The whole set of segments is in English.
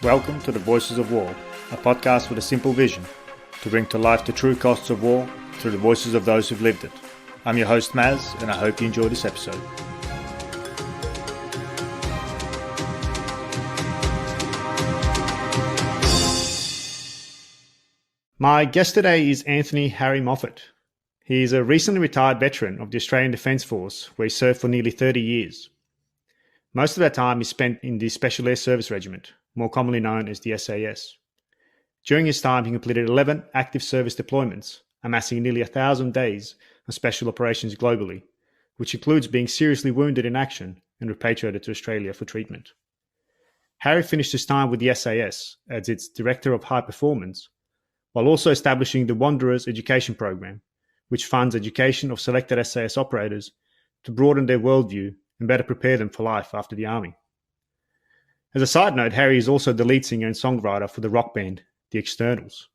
Welcome to the Voices of War, a podcast with a simple vision to bring to life the true costs of war through the voices of those who've lived it. I'm your host Maz, and I hope you enjoy this episode. My guest today is Anthony Harry Moffitt. He's a recently retired veteran of the Australian Defence Force, where he served for nearly 30 years. Most of that time is spent in the Special Air Service Regiment, more commonly known as the SAS. During his time, he completed 11 active service deployments, amassing nearly 1,000 days of special operations globally, which includes being seriously wounded in action and repatriated to Australia for treatment. Harry finished his time with the SAS as its Director of High Performance, while also establishing the Wanderers Education Program, which funds education of selected SAS operators to broaden their worldview and better prepare them for life after the Army. As a side note, Harry is also the lead singer and songwriter for the rock band, The Externals.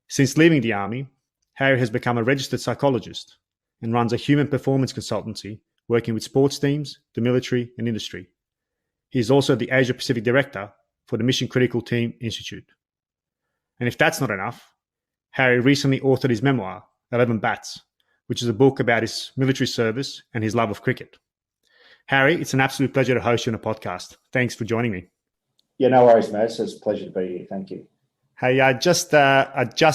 Since leaving the Army, Harry has become a registered psychologist and runs a human performance consultancy working with sports teams, the military and industry. He is also the Asia Pacific Director for the Mission Critical Team Institute. And if that's not enough, Harry recently authored his memoir, 11 Bats, which is a book about his military service and his love of cricket. Harry, it's an absolute pleasure to host you on a podcast. Thanks for joining me. Yeah, no worries, mate. It's a pleasure to be here. Thank you. Hey, I just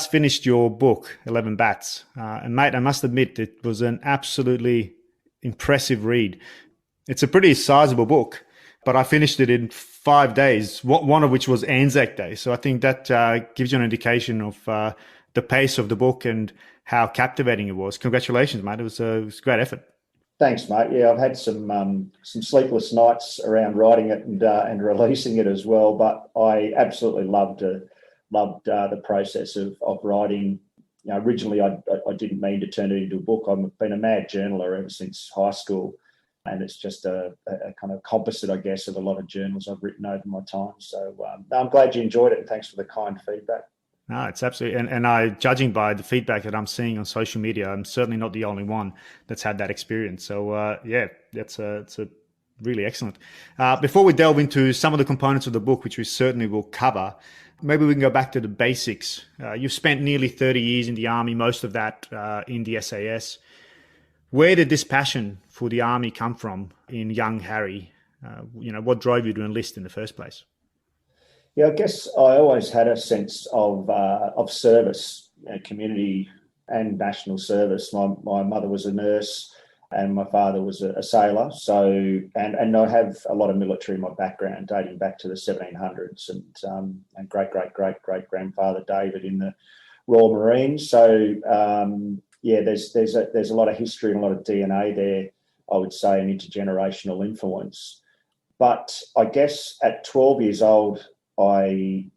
finished your book, 11 Bats. And mate, I must admit, it was an absolutely impressive read. It's a pretty sizable book, but I finished it in 5 days, one of which was Anzac Day. So I think that gives you an indication of the pace of the book and how captivating it was. Congratulations, mate. It was a great effort. Thanks, mate. Yeah, I've had some sleepless nights around writing it and releasing it as well. But I absolutely loved the process of writing. You know, originally I didn't mean to turn it into a book. I've been a mad journaler ever since high school, and it's just a kind of composite, I guess, of a lot of journals I've written over my time. So I'm glad you enjoyed it, and thanks for the kind feedback. No, it's absolutely, and I, judging by the feedback that I'm seeing on social media, I'm certainly not the only one that's had that experience. So yeah, it's a really excellent. Before we delve into some of the components of the book, which we certainly will cover, maybe we can go back to the basics. You've spent nearly 30 years in the Army, most of that in the SAS. Where did this passion for the Army come from in young Harry? What drove you to enlist in the first place? Yeah, I guess I always had a sense of service, community and national service. My mother was a nurse and my father was a sailor. So, and I have a lot of military in my background dating back to the 1700s and great-great-great-great-grandfather David in the Royal Marines. So, there's a lot of history and a lot of DNA there, I would say, and intergenerational influence. But I guess at 12 years old, I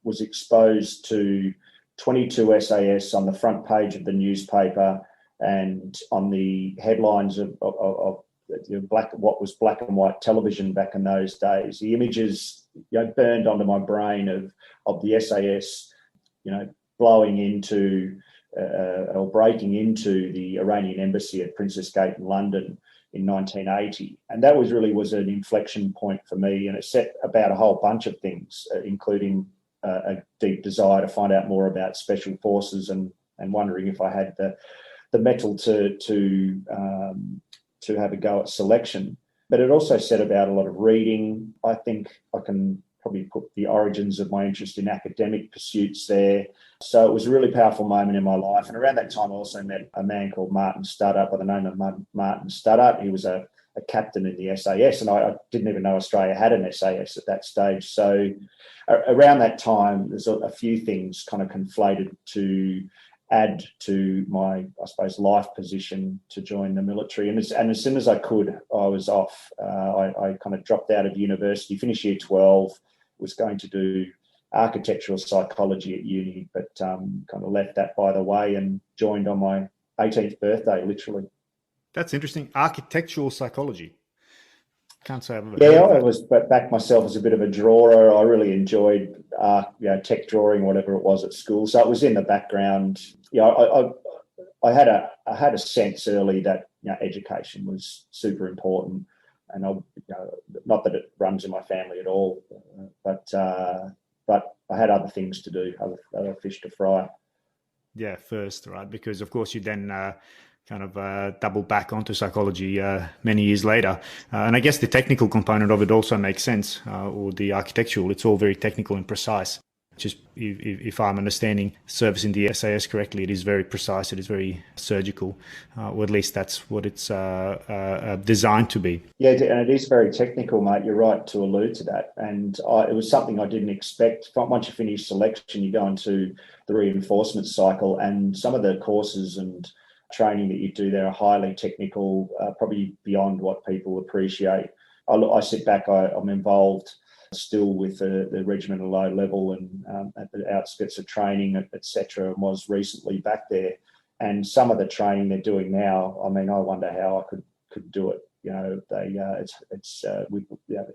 was exposed to 22 SAS on the front page of the newspaper and on the headlines of what was black and white television back in those days. The images burned onto my brain of the SAS, blowing into or breaking into the Iranian embassy at Princess Gate in London in 1980. And that was an inflection point for me. And it set about a whole bunch of things, including a deep desire to find out more about special forces and wondering if I had the mettle to have a go at selection. But it also set about a lot of reading. I think I can probably put the origins of my interest in academic pursuits there. So it was a really powerful moment in my life. And around that time, I also met a man called Martin Studdart, by the name of Martin Studdart. He was a captain in the SAS, and I didn't even know Australia had an SAS at that stage. So around that time, there's a few things kind of conflated to add to my, I suppose, life position to join the military. And as soon as I could, I was off. I kind of dropped out of university, finished year 12, was going to do architectural psychology at uni, but kind of left that by the way and joined on my 18th birthday, literally. That's interesting. Architectural psychology. Can't say I've ever heard of it. I was back myself as a bit of a drawer. I really enjoyed tech drawing, whatever it was at school. So it was in the background. I had a sense early that education was super important. and not that it runs in my family at all, but I had other things to do, other fish to fry. Yeah, first, right? Because of course you then double back onto psychology many years later. And I guess the technical component of it also makes sense, or the architectural. It's all very technical and precise. Just if I'm understanding service in the SAS correctly, it is very precise, it is very surgical, or at least that's what it's designed to be. Yeah, and it is very technical, mate. You're right to allude to that. And it was something I didn't expect. Once you finish selection, you go into the reinforcement cycle, and some of the courses and training that you do there are highly technical, probably beyond what people appreciate. I sit back, I'm involved still with the regiment at a low level and at the outskirts of training, etc., and was recently back there. And some of the training they're doing now, I mean, I wonder how I could do it. It's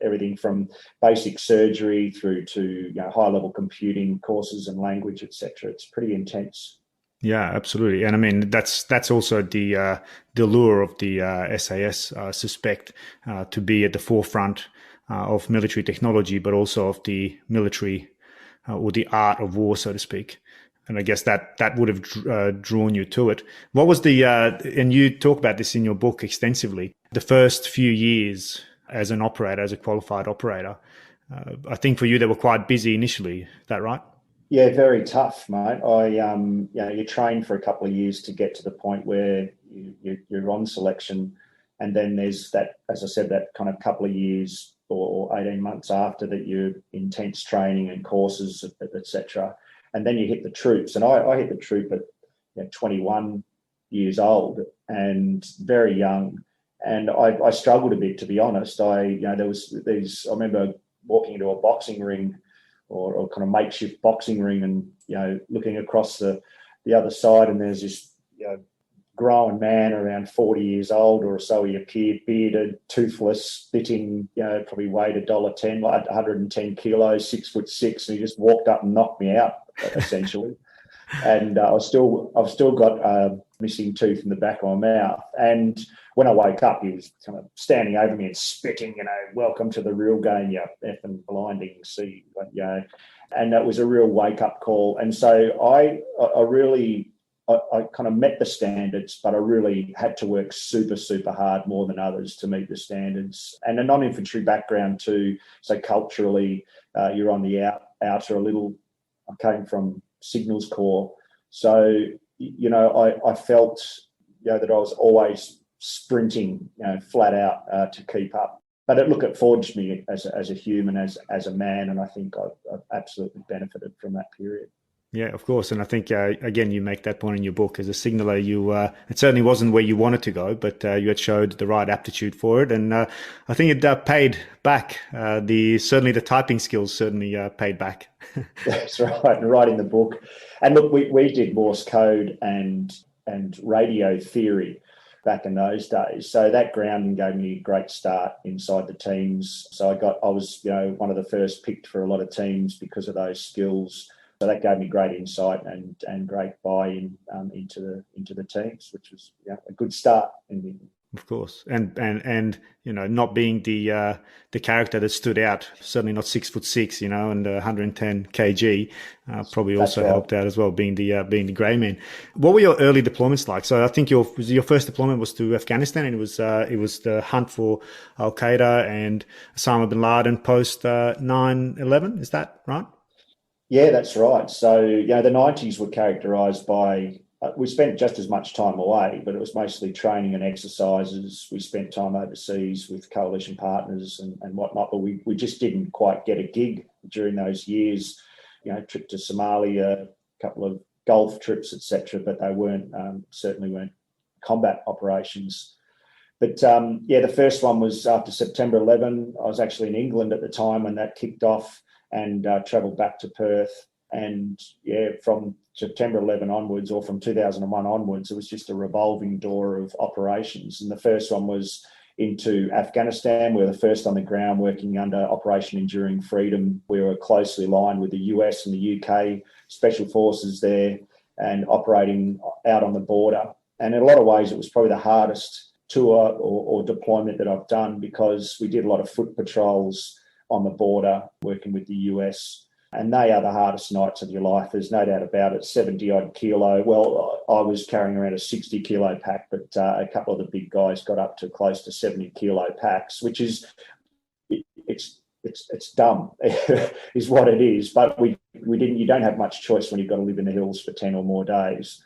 everything from basic surgery through to high level computing courses and language, etc. It's pretty intense. Yeah, absolutely. And I mean, that's also the lure of the SAS, I suspect, to be at the forefront of military technology, but also of the military or the art of war, so to speak. And I guess that would have drawn you to it. What was and you talk about this in your book extensively, the first few years as an operator, as a qualified operator, I think for you, they were quite busy initially. Is that right? Yeah, very tough, mate. You train for a couple of years to get to the point where you're on selection. And then there's that, as I said, that kind of couple of years or 18 months after that, you're intense training and courses, etc. And then you hit the troops. And I hit the troop at 21 years old and very young. And I struggled a bit, to be honest. There was these, I remember walking into a boxing ring or kind of makeshift boxing ring and, looking across the other side, and there's this, grown man around 40 years old or so, he appeared, bearded, toothless, spitting, probably weighed $1.10, like 110 kilos, 6'6", and he just walked up and knocked me out, essentially. And I've still got a missing tooth in the back of my mouth. And when I woke up, he was kind of standing over me and spitting, welcome to the real game, you effing blinding see. And that was a real wake-up call. And so I kind of met the standards, but I really had to work super, super hard, more than others, to meet the standards. And a non-infantry background too, so culturally, you're on the outer a little. I came from Signals Corps, so I felt that I was always sprinting, flat out to keep up. But it forged me as a human, as a man, and I think I've absolutely benefited from that period. Yeah, of course. And I think, again, you make that point in your book. As a signaller, it certainly wasn't where you wanted to go, but you had showed the right aptitude for it. And I think it paid back. Certainly the typing skills certainly paid back. That's right. And writing the book. And look, we did Morse code and radio theory back in those days. So that grounding gave me a great start inside the teams. So I was one of the first picked for a lot of teams because of those skills. So that gave me great insight and great buy-in into the teams, which was a good start. Of course, and not being the character that stood out, certainly not 6'6", and 110 kg, probably also helped out as well, being the grey man. What were your early deployments like? So I think your first deployment was to Afghanistan, and it was the hunt for Al Qaeda and Osama bin Laden post 9/11. Is that right? Yeah, that's right. So, the 90s were characterised by, we spent just as much time away, but it was mostly training and exercises. We spent time overseas with coalition partners and whatnot, but we just didn't quite get a gig during those years. Trip to Somalia, a couple of Gulf trips, etc., but they certainly weren't combat operations. But the first one was after September 11. I was actually in England at the time when that kicked off, and travelled back to Perth. And from September 11 onwards, or from 2001 onwards, it was just a revolving door of operations. And the first one was into Afghanistan. We were the first on the ground working under Operation Enduring Freedom. We were closely aligned with the US and the UK Special Forces there and operating out on the border. And in a lot of ways, it was probably the hardest tour or deployment that I've done, because we did a lot of foot patrols on the border working with the US. And they are the hardest nights of your life. There's no doubt about it. 70 odd kilo. Well, I was carrying around a 60 kilo pack, but a couple of the big guys got up to close to 70 kilo packs, which is, it's dumb is what it is. But you don't have much choice when you've got to live in the hills for 10 or more days.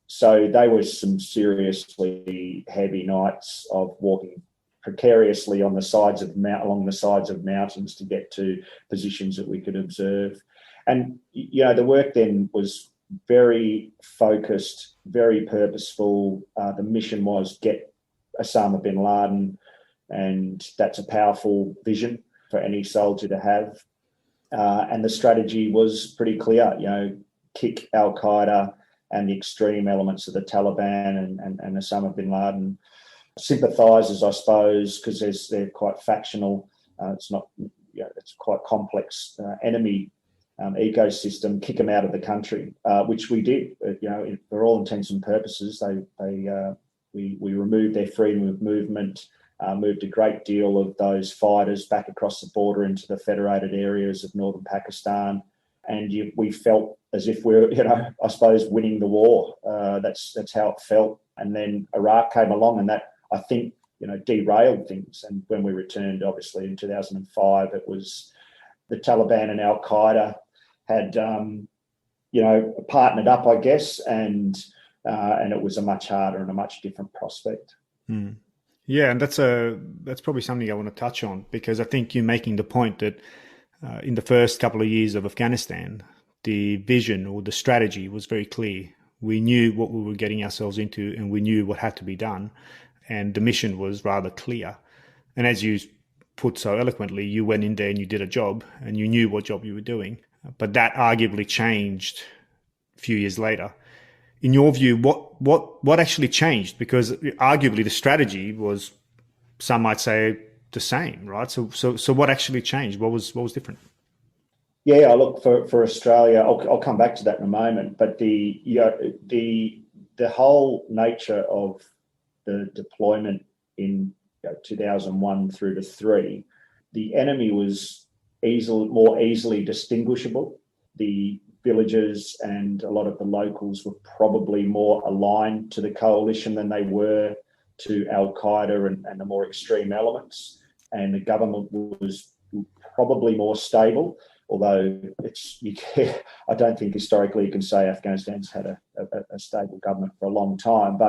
So they were some seriously heavy nights of walking precariously along the sides of mountains to get to positions that we could observe. And, the work then was very focused, very purposeful. The mission was get Osama bin Laden, and that's a powerful vision for any soldier to have. And the strategy was pretty clear, kick Al-Qaeda and the extreme elements of the Taliban and Osama bin Laden. Sympathisers, I suppose, because they're quite factional. It's not, it's quite complex enemy ecosystem. Kick them out of the country, which we did. For all intents and purposes, we removed their freedom of movement, moved a great deal of those fighters back across the border into the federated areas of northern Pakistan, and we felt as if we're, I suppose, winning the war. That's how it felt. And then Iraq came along, and that, I think, derailed things. And when we returned, obviously, in 2005, it was the Taliban and Al-Qaeda had, partnered up, I guess, and it was a much harder and a much different prospect. Mm. Yeah, and that's probably something I want to touch on, because I think you're making the point that in the first couple of years of Afghanistan, the vision or the strategy was very clear. We knew what we were getting ourselves into, and we knew what had to be done. And the mission was rather clear. And as you put so eloquently, you went in there and you did a job, and you knew what job you were doing. But that arguably changed a few years later. In your view, what actually changed? Because arguably the strategy was, some might say, the same, right? So what actually changed? What was different? Yeah, look, for Australia, I'll come back to that in a moment. But the whole nature of the deployment in 2001 through to 3, the enemy was more easily distinguishable. The villagers and a lot of the locals were probably more aligned to the coalition than they were to Al-Qaeda and the more extreme elements. And the government was probably more stable, although I don't think historically you can say Afghanistan's had a stable government for a long time.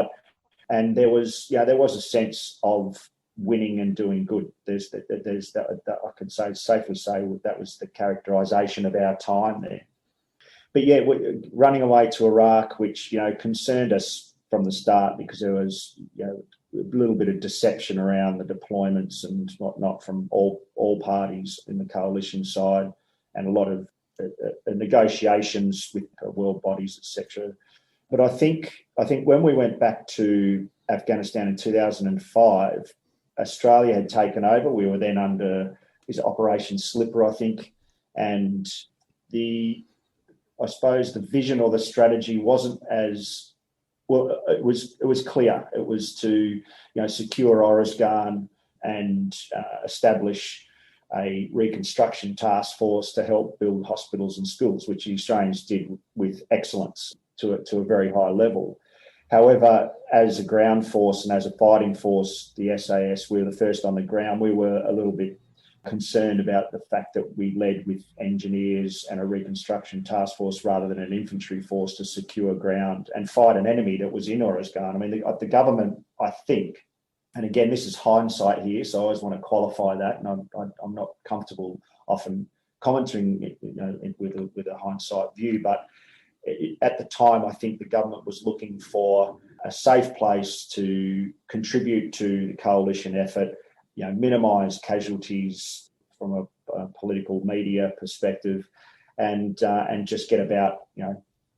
And there was a sense of winning and doing good. There's that I can safely say that was the characterisation of our time there. But yeah, running away to Iraq, which concerned us from the start, because there was a little bit of deception around the deployments and whatnot from all parties in the coalition side, and a lot of negotiations with world bodies, etc. But I think when we went back to Afghanistan in 2005, Australia had taken over. We were then under Operation Slipper, I think, and I suppose the vision or the strategy wasn't as well. It was clear. It was to secure Oruzgan and establish a reconstruction task force to help build hospitals and schools, which the Australians did with excellence to a very high level. However, as a ground force and as a fighting force, the SAS, we were the first on the ground. We were a little bit concerned about the fact that we led with engineers and a reconstruction task force rather than an infantry force to secure ground and fight an enemy that was in Oruzgan. I mean, the government, I think, and again, this is hindsight here, so I always want to qualify that, and I'm not comfortable often commenting with a hindsight view, but at the time, I think the government was looking for a safe place to contribute to the coalition effort, minimise casualties from a political media perspective, and just get about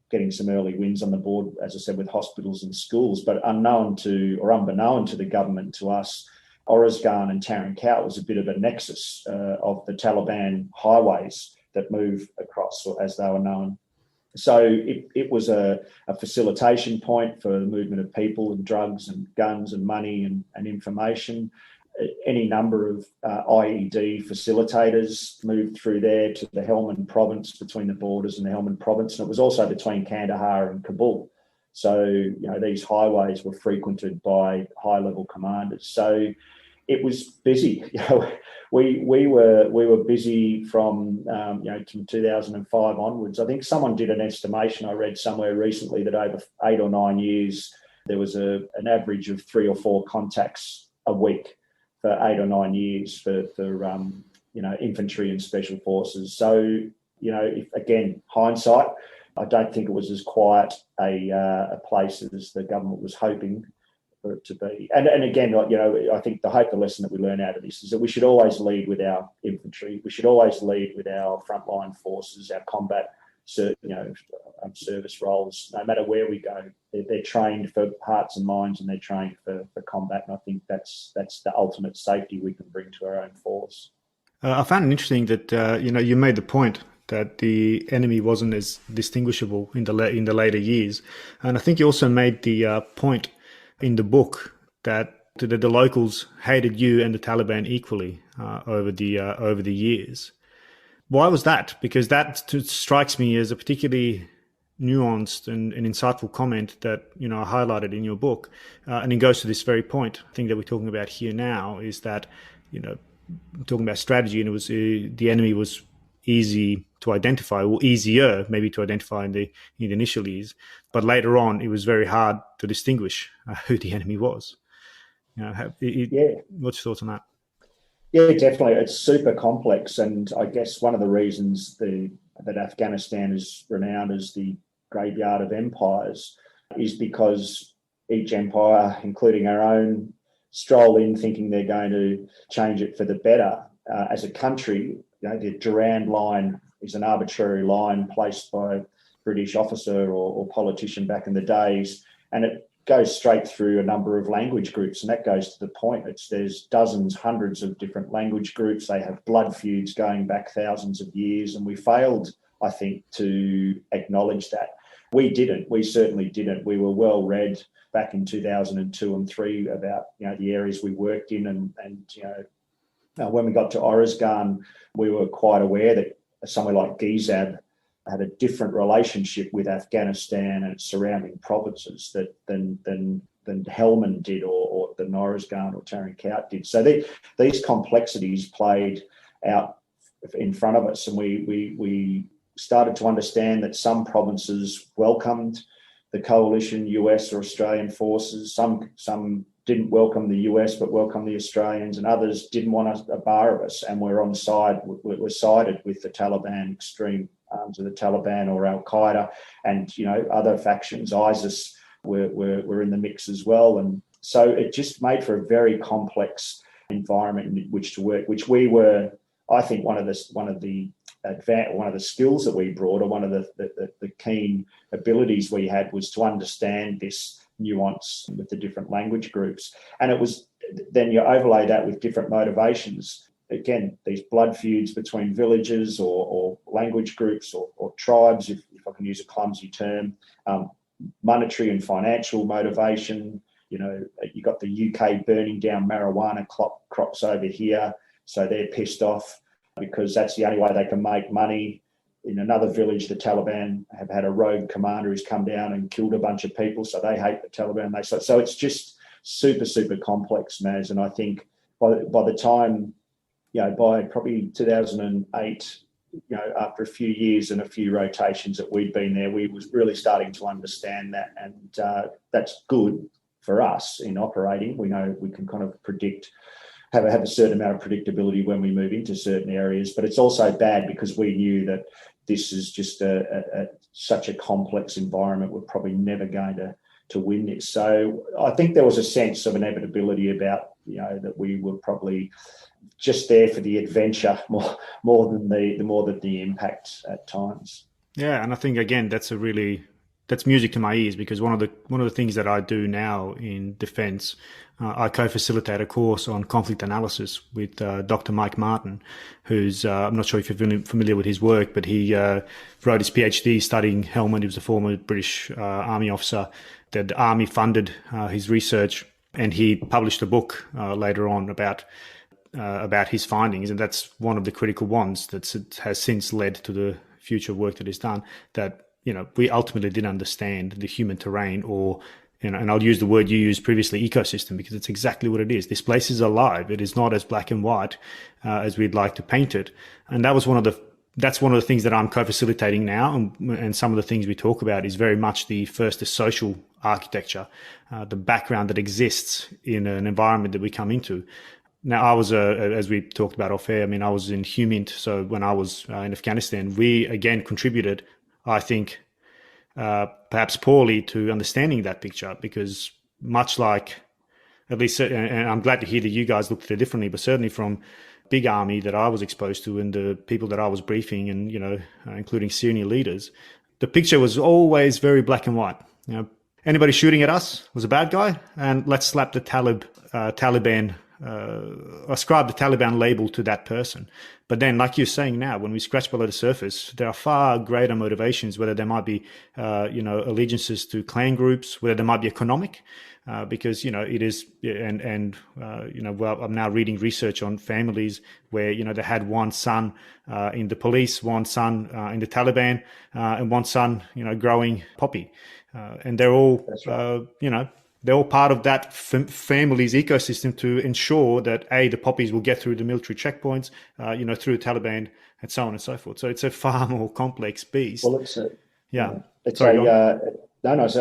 getting some early wins on the board, as I said, with hospitals and schools. But unbeknown to the government, to us, Oruzgan and Tarin Kowt was a bit of a nexus of the Taliban highways that move across, or as they were known. So it was a facilitation point for the movement of people and drugs and guns and money and information. Any number of IED facilitators moved through there to the Helmand province, between the borders and the Helmand province. And it was also between Kandahar and Kabul. So, these highways were frequented by high-level commanders. So it was busy. We were busy from 2005 onwards. I think someone did an estimation I read somewhere recently that over 8 or 9 years there was an average of 3 or 4 contacts a week for 8 or 9 years for infantry and special forces. So if, again, hindsight, I don't think it was as quiet a place as the government was hoping for it to be. And again, I think the lesson that we learn out of this is that we should always lead with our infantry. We should always lead with our frontline forces, our combat, service roles. No matter where we go, they're trained for hearts and minds, and they're trained for combat. And I think that's the ultimate safety we can bring to our own force. I found it interesting that you made the point that the enemy wasn't as distinguishable in the later years, and I think you also made the point in the book that the locals hated you and the Taliban equally over the years. Why was that? Because that strikes me as a particularly nuanced and insightful comment that I highlighted in your book, and it goes to this very point. I think that we're talking about here now is that talking about strategy, and it was the enemy was easy to identify, or easier maybe to identify in the initial years, but later on it was very hard to distinguish who the enemy was. What's your thoughts on that? Yeah, definitely. It's super complex, and I guess one of the reasons that Afghanistan is renowned as the graveyard of empires is because each empire, including our own, stroll in thinking they're going to change it for the better. As a country, the Durand line is an arbitrary line placed by a British officer or politician back in the days, and it goes straight through a number of language groups, and that goes to the point. There's dozens, hundreds of different language groups. They have blood feuds going back thousands of years, and we failed, I think, to acknowledge that. We didn't. We certainly didn't. We were well read back in 2002 and 3 about the areas we worked in, and when we got to Oruzgan, we were quite aware that somewhere like Gizab had a different relationship with Afghanistan and its surrounding provinces than Helmand did, or the Oruzgan or Tarin Kowt did. So these complexities played out in front of us, and we started to understand that some provinces welcomed the coalition, US or Australian forces. Some didn't welcome the US but welcomed the Australians, and others didn't want a bar of us, and we're sided with the Taliban, extreme arms of the Taliban or Al-Qaeda, and other factions. ISIS were in the mix as well, and so it just made for a very complex environment in which to work, which we were, I think, one of the skills that we brought, or one of the keen abilities we had, was to understand this nuance with the different language groups. And it was then you overlay that with different motivations. Again, these blood feuds between villages or language groups or tribes, if I can use a clumsy term, monetary and financial motivation. You got the UK burning down marijuana crops over here, so they're pissed off because that's the only way they can make money. In another village, the Taliban have had a rogue commander who's come down and killed a bunch of people, so they hate the Taliban. So it's just super, super complex, Maz. And I think by the time, by probably 2008, after a few years and a few rotations that we'd been there, we was really starting to understand that, and that's good for us in operating. We know we can kind of predict, have a certain amount of predictability when we move into certain areas, but it's also bad because we knew that this is just such a complex environment. We're probably never going to win this. So I think there was a sense of inevitability about, that we were probably just there for the adventure more than the impact at times. Yeah, and I think again that's a really that's music to my ears, because one of the things that I do now in defence, I co-facilitate a course on conflict analysis with Dr. Mike Martin, who's I'm not sure if you're familiar with his work, but he wrote his PhD studying Helmand. He was a former British Army officer. The Army funded his research, and he published a book later on about his findings, and that's one of the critical ones that has since led to the future work that is done. That we ultimately didn't understand the human terrain, or and I'll use the word you used previously, ecosystem, because it's exactly what it is. This place is alive. It is not as black and white as we'd like to paint it, and that's one of the things that I'm co-facilitating now, and some of the things we talk about is very much the social architecture, the background that exists in an environment that we come into. Now, I was, as we talked about off air, I was in HUMINT, so when I was in Afghanistan, we again contributed, I think, perhaps poorly, to understanding that picture, because much like, at least, and I'm glad to hear that you guys looked at it differently, but certainly from big army that I was exposed to and the people that I was briefing, and including senior leaders, the picture was always very black and white. Anybody shooting at us was a bad guy, and let's slap the Taliban. Ascribe the Taliban label to that person. But then, like you're saying now, when we scratch below the surface, there are far greater motivations, whether there might be, allegiances to clan groups, whether there might be economic, because, it is, well, I'm now reading research on families where, they had one son in the police, one son in the Taliban, and one son, growing poppy. And they're all, right. They're all part of that family's ecosystem to ensure that the poppies will get through the military checkpoints, through the Taliban, and so on and so forth. So it's a far more complex beast. Well, So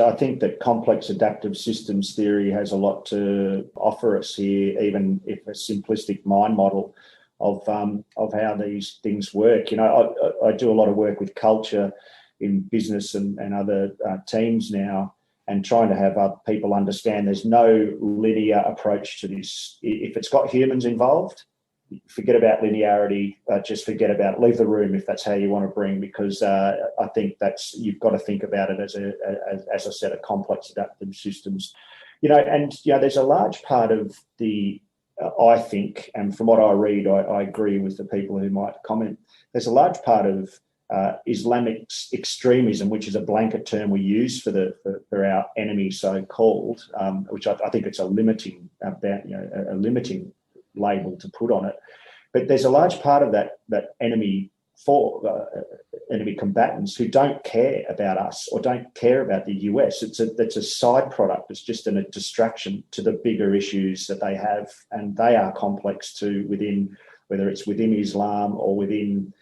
I think that complex adaptive systems theory has a lot to offer us here, even if a simplistic mind model of how these things work. I do a lot of work with culture in business and other teams now, and trying to have people understand there's no linear approach to this. If it's got humans involved, forget about linearity, just leave the room if that's how you want to bring, because I think you've got to think about it as a set of complex adaptive systems. There's a large part of the, I think, and from what I read, I agree with the people who might comment, there's a large part of Islamic extremism, which is a blanket term we use for our enemy, so-called, which I think it's a limiting label to put on it. But there's a large part of that enemy enemy combatants who don't care about us or don't care about the US. It's a side product. It's just a distraction to the bigger issues that they have, and they are complex too, whether it's within Islam or within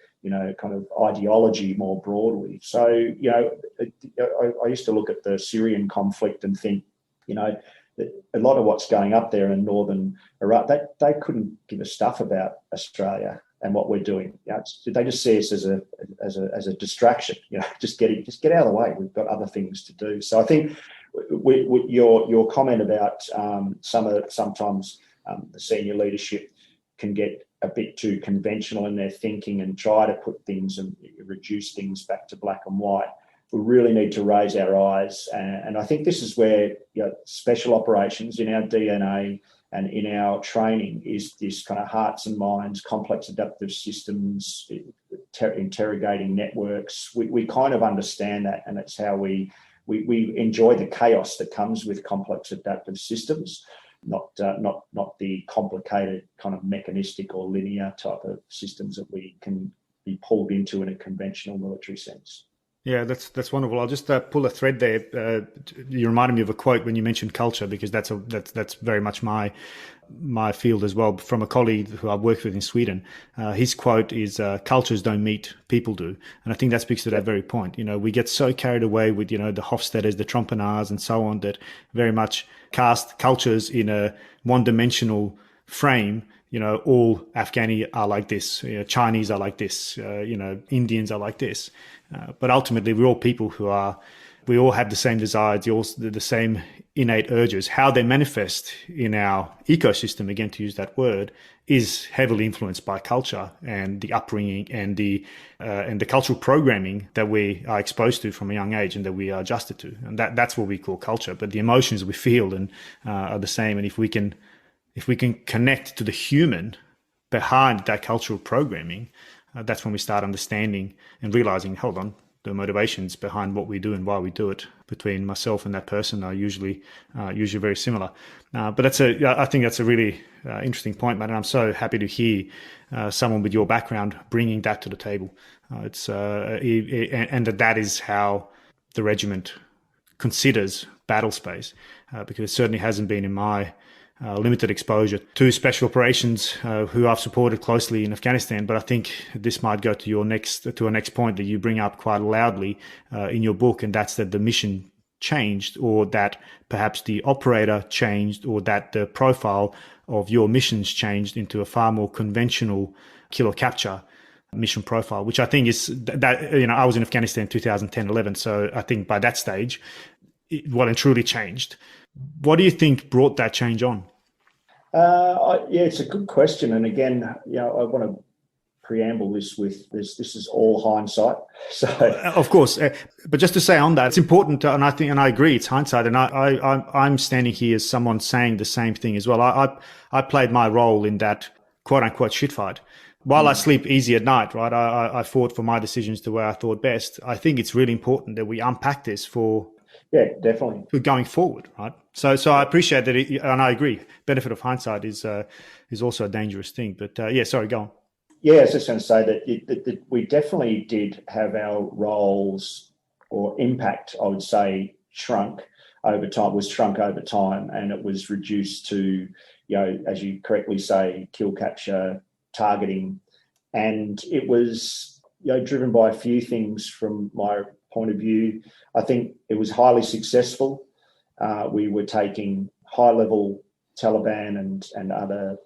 kind of ideology more broadly. So, I used to look at the Syrian conflict and think, a lot of what's going up there in northern Iraq, they couldn't give a stuff about Australia and what we're doing. They just see us as a distraction. Just get out of the way. We've got other things to do. So I think your comment about sometimes the senior leadership can get a bit too conventional in their thinking and try to put things and reduce things back to black and white. We really need to raise our eyes. And I think this is where special operations in our DNA and in our training is this kind of hearts and minds, complex adaptive systems, interrogating networks. We kind of understand that, and it's how we enjoy the chaos that comes with complex adaptive systems. Not the complicated kind of mechanistic or linear type of systems that we can be pulled into in a conventional military sense. Yeah, that's wonderful. I'll just pull a thread there. You reminded me of a quote when you mentioned culture, because that's very much my field as well, from a colleague who I've worked with in Sweden. His quote is, "Cultures don't meet, people do," and I think that speaks to that very point. We get so carried away with the Hofstadters, the Trompenaars, and so on, that very much cast cultures in a one-dimensional frame. All Afghani are like this, Chinese are like this, Indians are like this. But ultimately, we're all people who are We all have the same desires, the same innate urges. How they manifest in our ecosystem, again, to use that word, is heavily influenced by culture and the upbringing and the cultural programming that we are exposed to from a young age and that we are adjusted to. And that's what we call culture. But the emotions we feel are the same. And if we can connect to the human behind that cultural programming, that's when we start understanding and realizing, hold on, the motivations behind what we do and why we do it between myself and that person are usually very similar. But I think that's a really interesting point, Matt. And I'm so happy to hear someone with your background bringing that to the table. And that is how the regiment considers battle space, because it certainly hasn't been in my limited exposure to special operations who I've supported closely in Afghanistan. But I think this might go to a next point that you bring up quite loudly in your book, and that's that the mission changed, or that perhaps the operator changed, or that the profile of your missions changed into a far more conventional kill or capture mission profile, which I think is that, I was in Afghanistan in 2010-11. So I think by that stage, it well and truly changed. What do you think brought that change on? It's a good question. And again, I want to preamble this with this. This is all hindsight. So, of course, but just to say on that, it's important, and I agree, it's hindsight. And I'm standing here as someone saying the same thing as well. I played my role in that quote unquote shit fight. While I sleep easy at night, right? I fought for my decisions the way I thought best. I think it's really important that we unpack this definitely. For going forward, right? So I appreciate that, and I agree. Benefit of hindsight is also a dangerous thing. But sorry, go on. Yeah, I was just going to say that we definitely did have our roles or impact, I would say, shrunk over time, and it was reduced to, as you correctly say, kill, capture, targeting, and it was driven by a few things from my point of view. I think it was highly successful. We were taking high-level Taliban and other,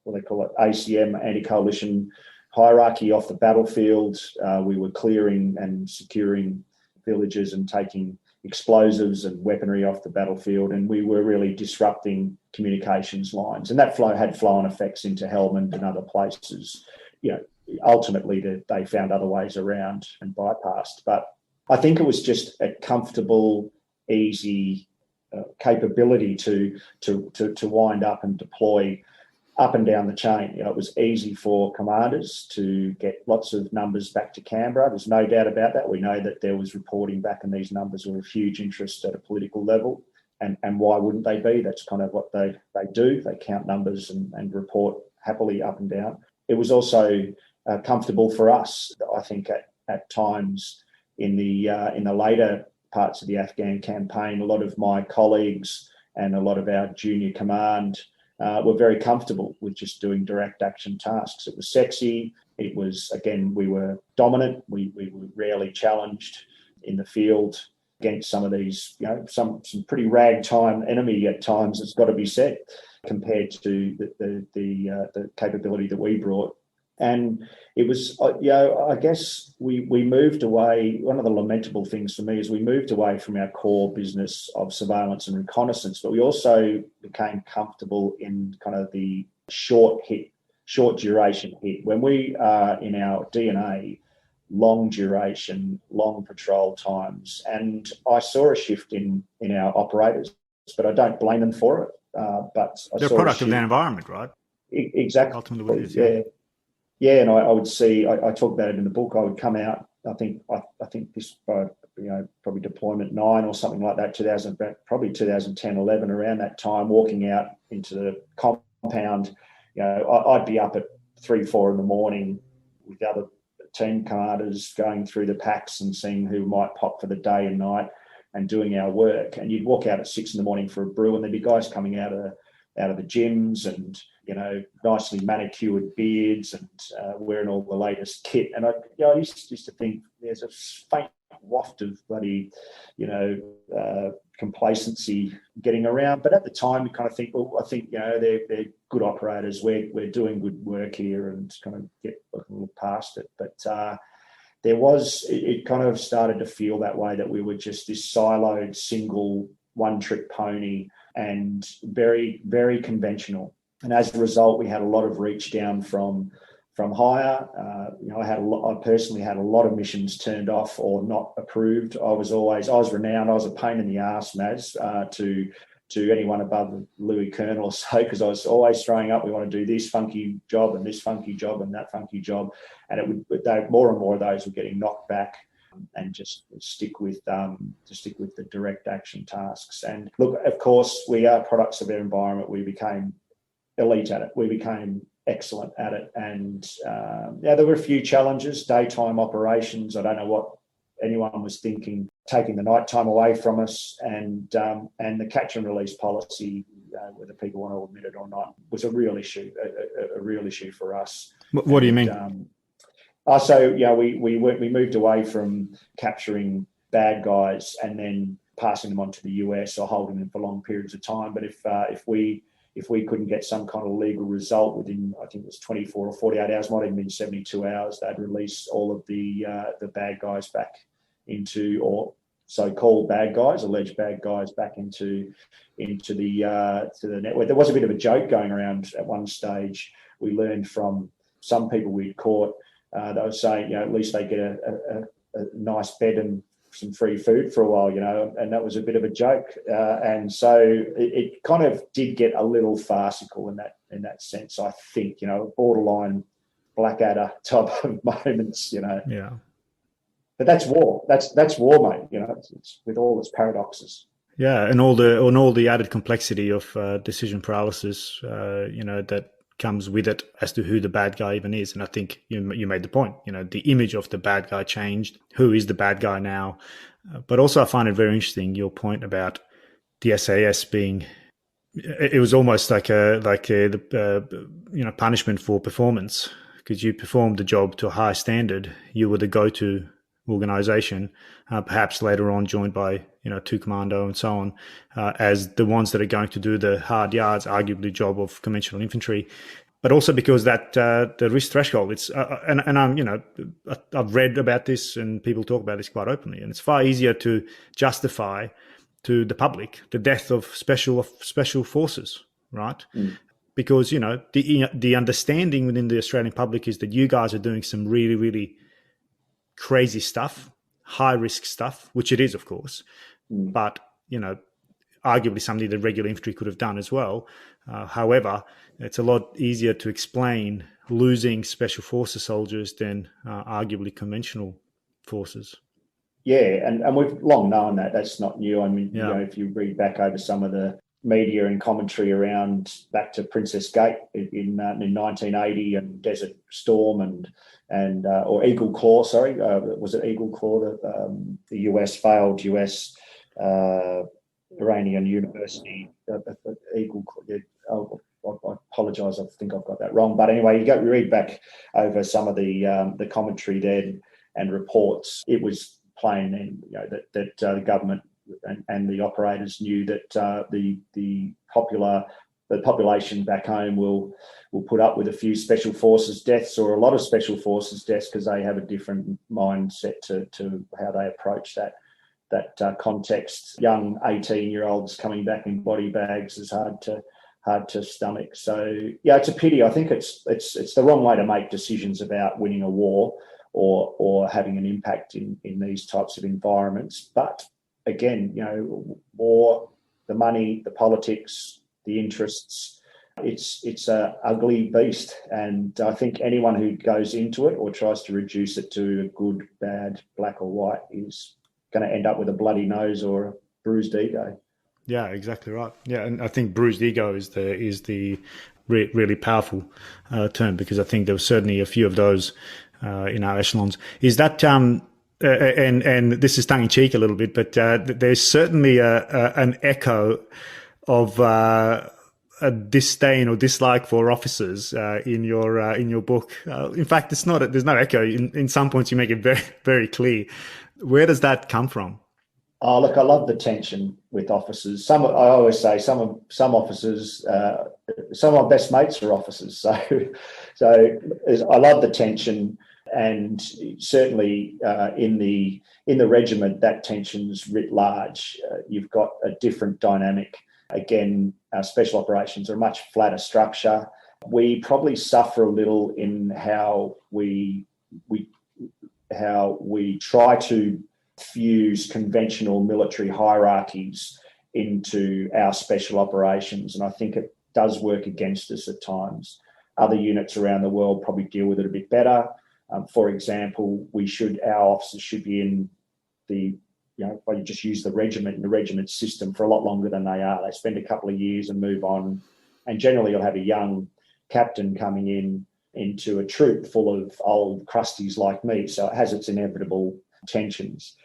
what they call it, ACM, anti-coalition hierarchy off the battlefield. We were clearing and securing villages and taking explosives and weaponry off the battlefield, and we were really disrupting communications lines. And that had flow-on effects into Helmand and other places. Ultimately, they found other ways around and bypassed. But I think it was just a comfortable, easy capability to wind up and deploy up and down the chain. It was easy for commanders to get lots of numbers back to Canberra. There's no doubt about that. We know that there was reporting back, and these numbers were of huge interest at a political level. And why wouldn't they be? That's kind of what they do. They count numbers and report happily up and down. It was also comfortable for us, I think, at times in the later parts of the Afghan campaign. A lot of my colleagues and a lot of our junior command were very comfortable with just doing direct action tasks. It was sexy. It was, again, we were dominant. We were rarely challenged in the field against some of these, some pretty ragtime enemy at times, it's got to be said, compared to the capability that we brought. And it was, I guess we moved away. One of the lamentable things for me is we moved away from our core business of surveillance and reconnaissance, but we also became comfortable in kind of the short duration hit. When we are in our DNA, long duration, long patrol times. And I saw a shift in our operators, but I don't blame them for it. But they're a product of their environment, right? Exactly. Ultimately what it is, yeah. Yeah, and I would see. I talk about it in the book. I would come out. I think this, probably deployment 9 or something like that. Probably 2010, 11, around that time. Walking out into the compound, I'd be up at 3, 4 in the morning with the other team commanders, going through the packs and seeing who might pop for the day and night, and doing our work. And you'd walk out at 6 in the morning for a brew, and there'd be guys coming out of the gyms and nicely manicured beards and wearing all the latest kit. And I used to think there's a faint waft of bloody, complacency getting around. But at the time, you kind of think, well, I think, they're good operators. We're doing good work here, and kind of get a little past it. But it kind of started to feel that way, that we were just this siloed, single, one-trick pony, and very, very conventional. And as a result, we had a lot of reach down from higher. I personally had a lot of missions turned off or not approved. I was renowned. I was a pain in the ass, Maz, to anyone above Louis Colonel or so, because I was always throwing up, we want to do this funky job and this funky job and that funky job. And more and more of those were getting knocked back and just stick with the direct action tasks. And look, of course, we are products of our environment. We became elite at it. We became excellent at it. And there were a few challenges, daytime operations. I don't know what anyone was thinking, taking the nighttime away from us, and the catch and release policy, whether people want to admit it or not, was a real issue, a real issue for us. What do you mean? We moved away from capturing bad guys and then passing them on to the US or holding them for long periods of time. But if we couldn't get some kind of legal result within, I think it was 24 or 48 hours, might even been 72 hours, they'd release all of the bad guys back into, or so-called bad guys, alleged bad guys, back into the network. There was a bit of a joke going around at one stage. We learned from some people we'd caught, they were saying, at least they get a nice bed and some free food for a while, and that was a bit of a joke. And so it kind of did get a little farcical in that sense, I think, borderline Blackadder type of moments, Yeah. But that's war. That's war, mate. It's with all its paradoxes. Yeah, and all the added complexity of decision paralysis, that comes with it as to who the bad guy even is. And I think you made the point. The image of the bad guy changed. Who is the bad guy now? But also, I find it very interesting your point about the SAS being. It was almost like punishment for performance, because you performed the job to a high standard. You were the go-to organization, perhaps later on joined by 2 Commando and so on, as the ones that are going to do the hard yards, arguably job of conventional infantry, but also because that the risk threshold. It's and I've read about this and people talk about this quite openly, and it's far easier to justify to the public the death of special forces, right? Because the understanding within the Australian public is that you guys are doing some really, really crazy stuff, high risk stuff, which it is, of course, but arguably something that regular infantry could have done as well. However, it's a lot easier to explain losing special forces soldiers than arguably conventional forces. Yeah, and we've long known that. That's not new. I mean, if you read back over some of the media and commentary around back to Princess Gate in 1980 and Desert Storm and or Eagle Claw, sorry, was it Eagle Claw that the US failed Iranian University, Eagle Claw. I apologise, I think I've got that wrong. But anyway, you read back over some of the commentary there and reports. It was plain then, that the government and the operators knew that the population back home will put up with a few special forces deaths or a lot of special forces deaths, because they have a different mindset to how they approach that context. Young 18-year-olds coming back in body bags is hard to stomach. So it's a pity. I think it's the wrong way to make decisions about winning a war or having an impact in these types of environments. But again, war, the money, the politics, the interests, it's a ugly beast. And I think anyone who goes into it or tries to reduce it to a good, bad, black or white is going to end up with a bloody nose or a bruised ego. Yeah, exactly right. Yeah, and I think bruised ego is the really powerful term, because I think there were certainly a few of those in our echelons. Is that and this is tongue in cheek a little bit, but there's certainly an echo of a disdain or dislike for officers in your book. In fact, it's not. There's no echo. In some points, you make it very, very clear. Where does that come from? Oh, look, I love the tension with officers. I always say some officers, some of my best mates are officers. So I love the tension. And certainly in the regiment, that tension's writ large. You've got a different dynamic. Again, our special operations are a much flatter structure. We probably suffer a little in how we try to fuse conventional military hierarchies into our special operations, and I think it does work against us at times. Other units around the world probably deal with it a bit better. For example, our officers should be in well, you just use the regiment and the regiment system for a lot longer than they are. They spend a couple of years and move on, and generally you'll have a young captain coming into a troop full of old crusties like me, so it has its inevitable tensions.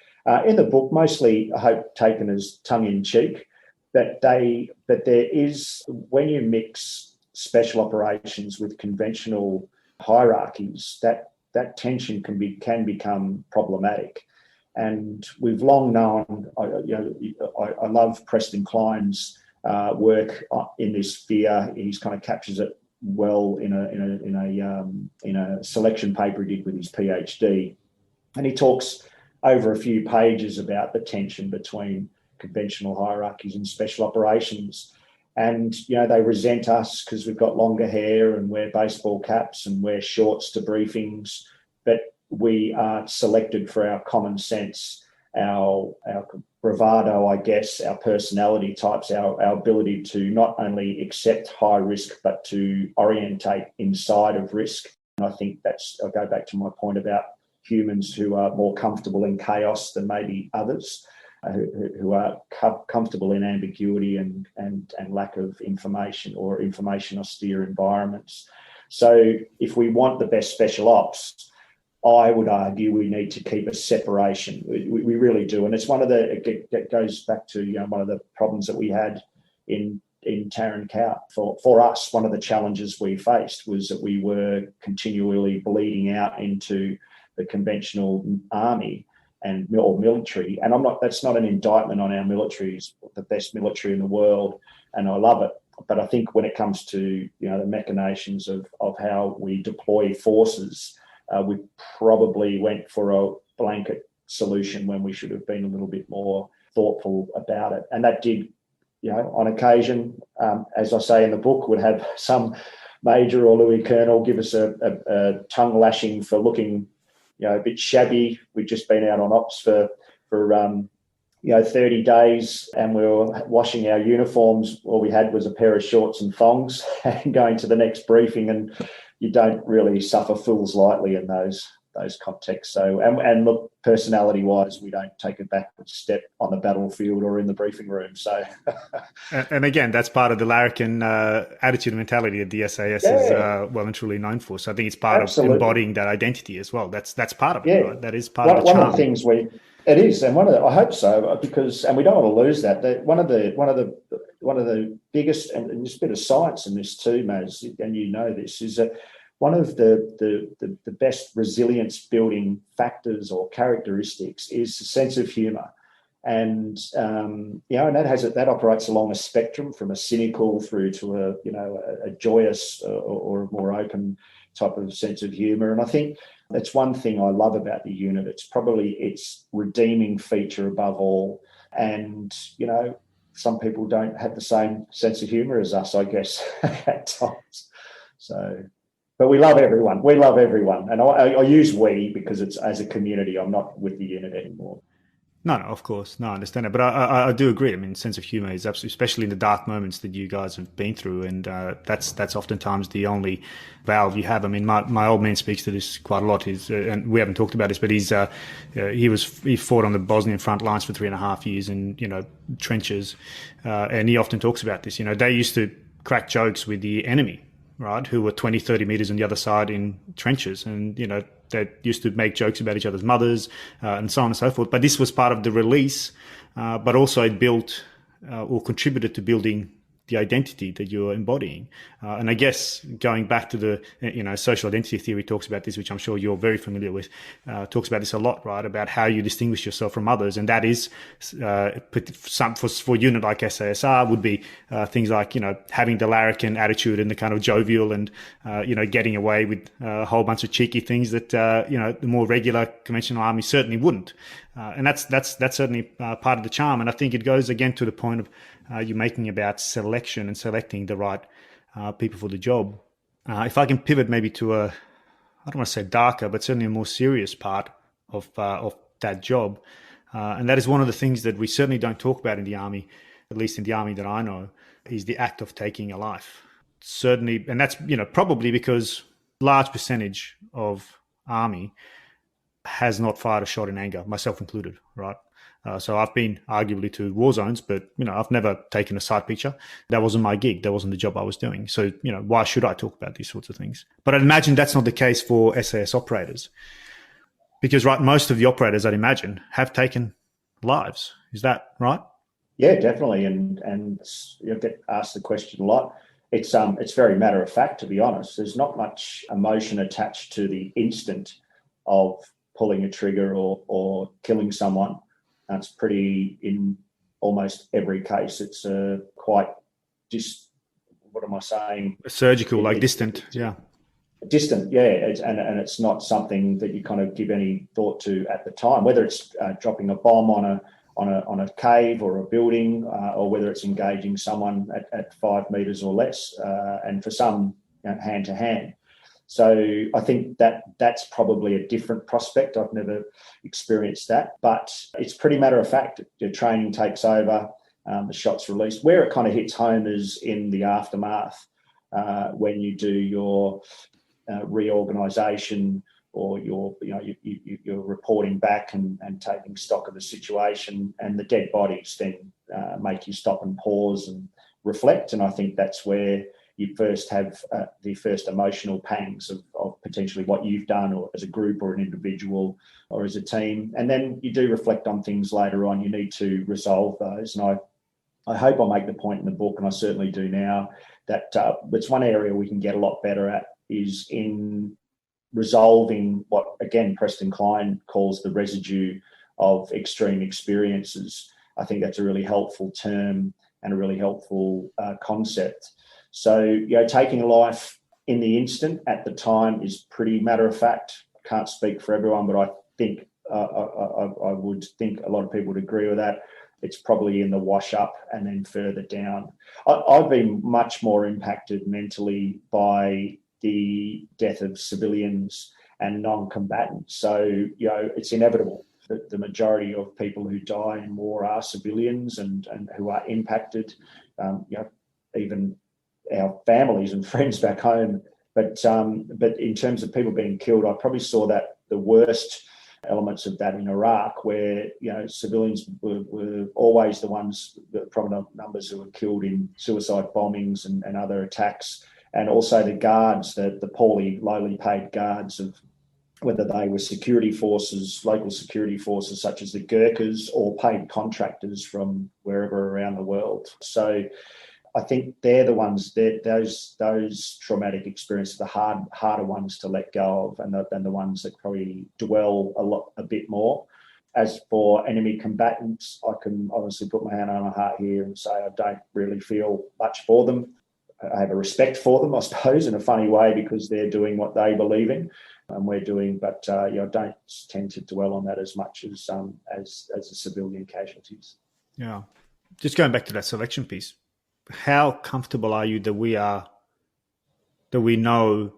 In the book, mostly I hope taken as tongue-in-cheek, that there is, when you mix special operations with conventional hierarchies, that tension can become problematic. And we've long known, I love Preston Klein's work in this sphere. He's kind of captures it well in a selection paper he did with his PhD, and he talks over a few pages about the tension between conventional hierarchies and special operations. And they resent us because we've got longer hair and wear baseball caps and wear shorts to briefings, but we are selected for our common sense, our bravado, I guess, our personality types, our ability to not only accept high risk, but to orientate inside of risk. And I think I'll go back to my point about humans who are more comfortable in chaos than maybe others, who are comfortable in ambiguity and lack of information or information austere environments. So if we want the best special ops, I would argue we need to keep a separation. We really do. And it's it goes back to one of the problems that we had in Taran Kowt. For us, one of the challenges we faced was that we were continually bleeding out into the conventional army or military. And that's not an indictment on our military. It's the best military in the world, and I love it. But I think when it comes to the machinations of how we deploy forces, we probably went for a blanket solution when we should have been a little bit more thoughtful about it. And that did, on occasion, as I say in the book, would have some major or Louis Colonel give us a tongue lashing for looking a bit shabby. We'd just been out on ops for 30 days, and we were washing our uniforms. All we had was a pair of shorts and thongs and going to the next briefing, and you don't really suffer fools lightly in those contexts. So, and look, personality-wise, we don't take a backward step on the battlefield or in the briefing room. So, and again, that's part of the larrikin attitude and mentality that the SAS is well and truly known for. So I think it's part of embodying that identity as well. That's part of it, right? That is part of the charm. One of the things it is, and I hope so, because, and we don't want to lose that. One of the biggest, and there's a bit of science in this too, Maz, and this, is that one of the best resilience building factors or characteristics is the sense of humour, and and that operates along a spectrum from a cynical through to a joyous or a more open type of sense of humour. And I think that's one thing I love about the unit. It's probably its redeeming feature above all. And, some people don't have the same sense of humour as us, I guess, at times. So, but we love everyone. We love everyone. And I use we because it's as a community. I'm not with the unit anymore. No, of course. No, I understand it. But I do agree. I mean, sense of humour is absolutely, especially in the dark moments that you guys have been through. And that's oftentimes the only valve you have. I mean, my old man speaks to this quite a lot. And we haven't talked about this, but he fought on the Bosnian front lines for 3.5 years in, trenches. And he often talks about this. They used to crack jokes with the enemy, right, who were 20, 30 metres on the other side in trenches. And, they used to make jokes about each other's mothers and so on and so forth. But this was part of the release, but also it built or contributed to building the identity that you're embodying. And I guess going back to the, social identity theory talks about this, which I'm sure you're very familiar with, talks about this a lot, right? About how you distinguish yourself from others. And that is, for a unit like SASR would be things like, having the larrikin attitude and the kind of jovial and, getting away with a whole bunch of cheeky things that, the more regular conventional army certainly wouldn't. And that's certainly part of the charm. And I think it goes again to the point of you making about selection and selecting the right people for the job. If I can pivot maybe to I don't want to say darker, but certainly a more serious part of that job. And that is one of the things that we certainly don't talk about in the army, at least in the army that I know, is the act of taking a life. Certainly, and that's, probably because large percentage of army has not fired a shot in anger, myself included, right? So I've been arguably to war zones, but, I've never taken a side picture. That wasn't my gig. That wasn't the job I was doing. So, why should I talk about these sorts of things? But I'd imagine that's not the case for SAS operators. Because, right, most of the operators, I'd imagine, have taken lives. Is that right? Yeah, definitely. And you get asked the question a lot. It's very matter of fact, to be honest. There's not much emotion attached to the instant of pulling a trigger or killing someone. That's pretty, in almost every case, it's quite what am I saying? Surgical, distant, yeah. Distant, yeah. And it's not something that you kind of give any thought to at the time, whether it's dropping a bomb on a cave or a building, or whether it's engaging someone at 5 meters or less, and for some, hand to hand. So I think that's probably a different prospect. I've never experienced that, but it's pretty matter of fact. Your training takes over, the shot's released. Where it kind of hits home is in the aftermath, when you do your reorganisation, or you're reporting back and taking stock of the situation, and the dead bodies then make you stop and pause and reflect. And I think that's where you first have the first emotional pangs of potentially what you've done, or as a group or an individual or as a team. And then you do reflect on things later on. You need to resolve those. And I hope I make the point in the book, and I certainly do now, that it's one area we can get a lot better at, is in resolving what, again, Preston Klein calls the residue of extreme experiences. I think that's a really helpful term and a really helpful concept. So, taking a life in the instant at the time is pretty matter of fact. I can't speak for everyone, but I think I would think a lot of people would agree with that. It's probably in the wash up and then further down. I've been much more impacted mentally by the death of civilians and non-combatants. So, it's inevitable that the majority of people who die in war are civilians and who are impacted, even our families and friends back home. But in terms of people being killed, I probably saw that the worst elements of that in Iraq, where civilians were always the ones, the prominent numbers who were killed in suicide bombings and other attacks, and also the guards, the poorly, lowly paid guards, of whether they were security forces, local security forces such as the Gurkhas, or paid contractors from wherever around the world. So I think they're the ones that those traumatic experiences, the harder ones to let go of, and the ones that probably dwell a bit more. As for enemy combatants, I can honestly put my hand on my heart here and say I don't really feel much for them. I have a respect for them, I suppose, in a funny way, because they're doing what they believe in and we're doing. But I don't tend to dwell on that as much as the civilian casualties. Yeah, just going back to that selection piece. How comfortable are you that we know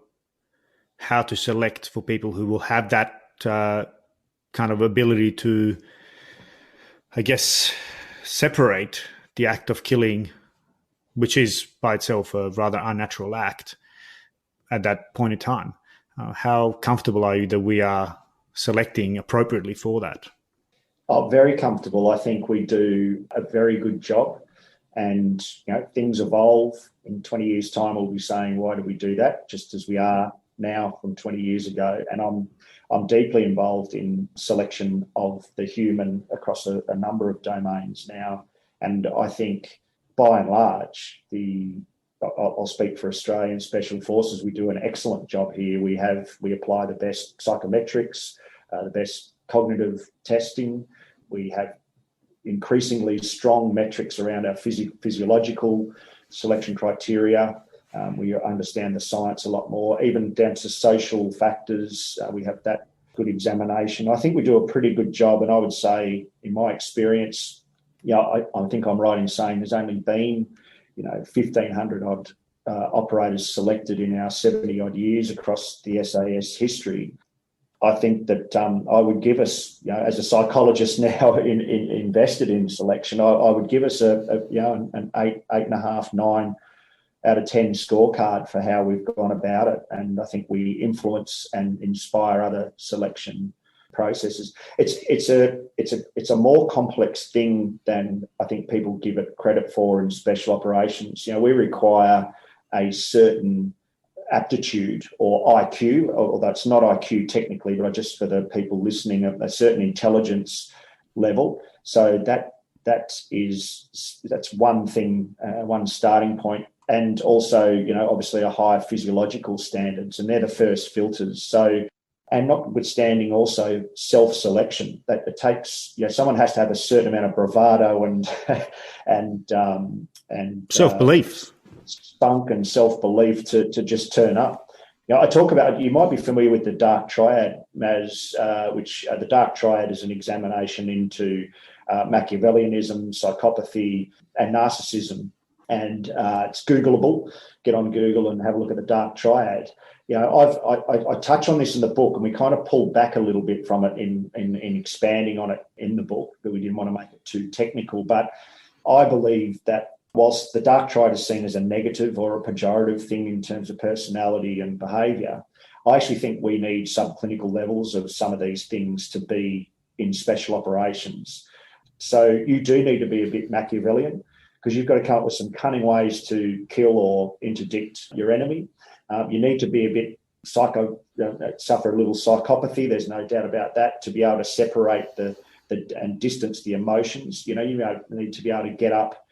how to select for people who will have that kind of ability to, I guess, separate the act of killing, which is by itself a rather unnatural act at that point in time? How comfortable are you that we are selecting appropriately for that? Oh, very comfortable. I think we do a very good job. And things evolve. In 20 years' time, we'll be saying, why did we do that? Just as we are now from 20 years ago. And I'm deeply involved in selection of the human across a number of domains now. And I think by and large, I'll speak for Australian Special Forces. We do an excellent job here. We apply the best psychometrics, the best cognitive testing. We have increasingly strong metrics around our physiological selection criteria. We understand the science a lot more, even down to social factors. We have that good examination. I think we do a pretty good job, and I would say, in my experience, I think I'm right in saying there's only been 1,500 odd operators selected in our 70 odd years across the SAS history. I think that I would give us, as a psychologist now invested in selection, I would give us an 8.5, 9 out of 10 scorecard for how we've gone about it. And I think we influence and inspire other selection processes. It's a more complex thing than I think people give it credit for in special operations. We require a certain aptitude or IQ, although it's not IQ technically, but just for the people listening, a certain intelligence level. So that's one thing, one starting point. And also, obviously a higher physiological standards, and they're the first filters. So, and notwithstanding also self-selection, that it takes, someone has to have a certain amount of bravado and self-belief, spunk and self-belief to just turn up. I talk about, you might be familiar with the Dark Triad, Maz, which the Dark Triad is an examination into Machiavellianism, psychopathy, and narcissism. And it's Googleable. Get on Google and have a look at the Dark Triad. I touch on this in the book, and we kind of pulled back a little bit from it in expanding on it in the book, but we didn't want to make it too technical. But I believe that whilst the Dark Triad is seen as a negative or a pejorative thing in terms of personality and behaviour, I actually think we need subclinical levels of some of these things to be in special operations. So you do need to be a bit Machiavellian, because you've got to come up with some cunning ways to kill or interdict your enemy. You need to be a bit suffer a little psychopathy. There's no doubt about that, to be able to separate and distance the emotions. You need to be able to get up.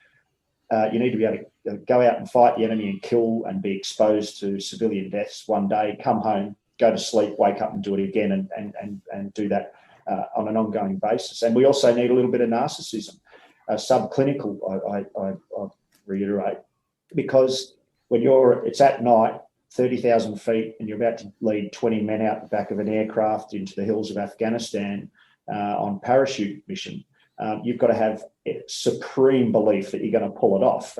You need to be able to go out and fight the enemy and kill and be exposed to civilian deaths one day, come home, go to sleep, wake up and do it again, and do that on an ongoing basis. And we also need a little bit of narcissism. Subclinical, I reiterate, because when it's at night, 30,000 feet, and you're about to lead 20 men out the back of an aircraft into the hills of Afghanistan on parachute mission, you've got to have supreme belief that you're going to pull it off.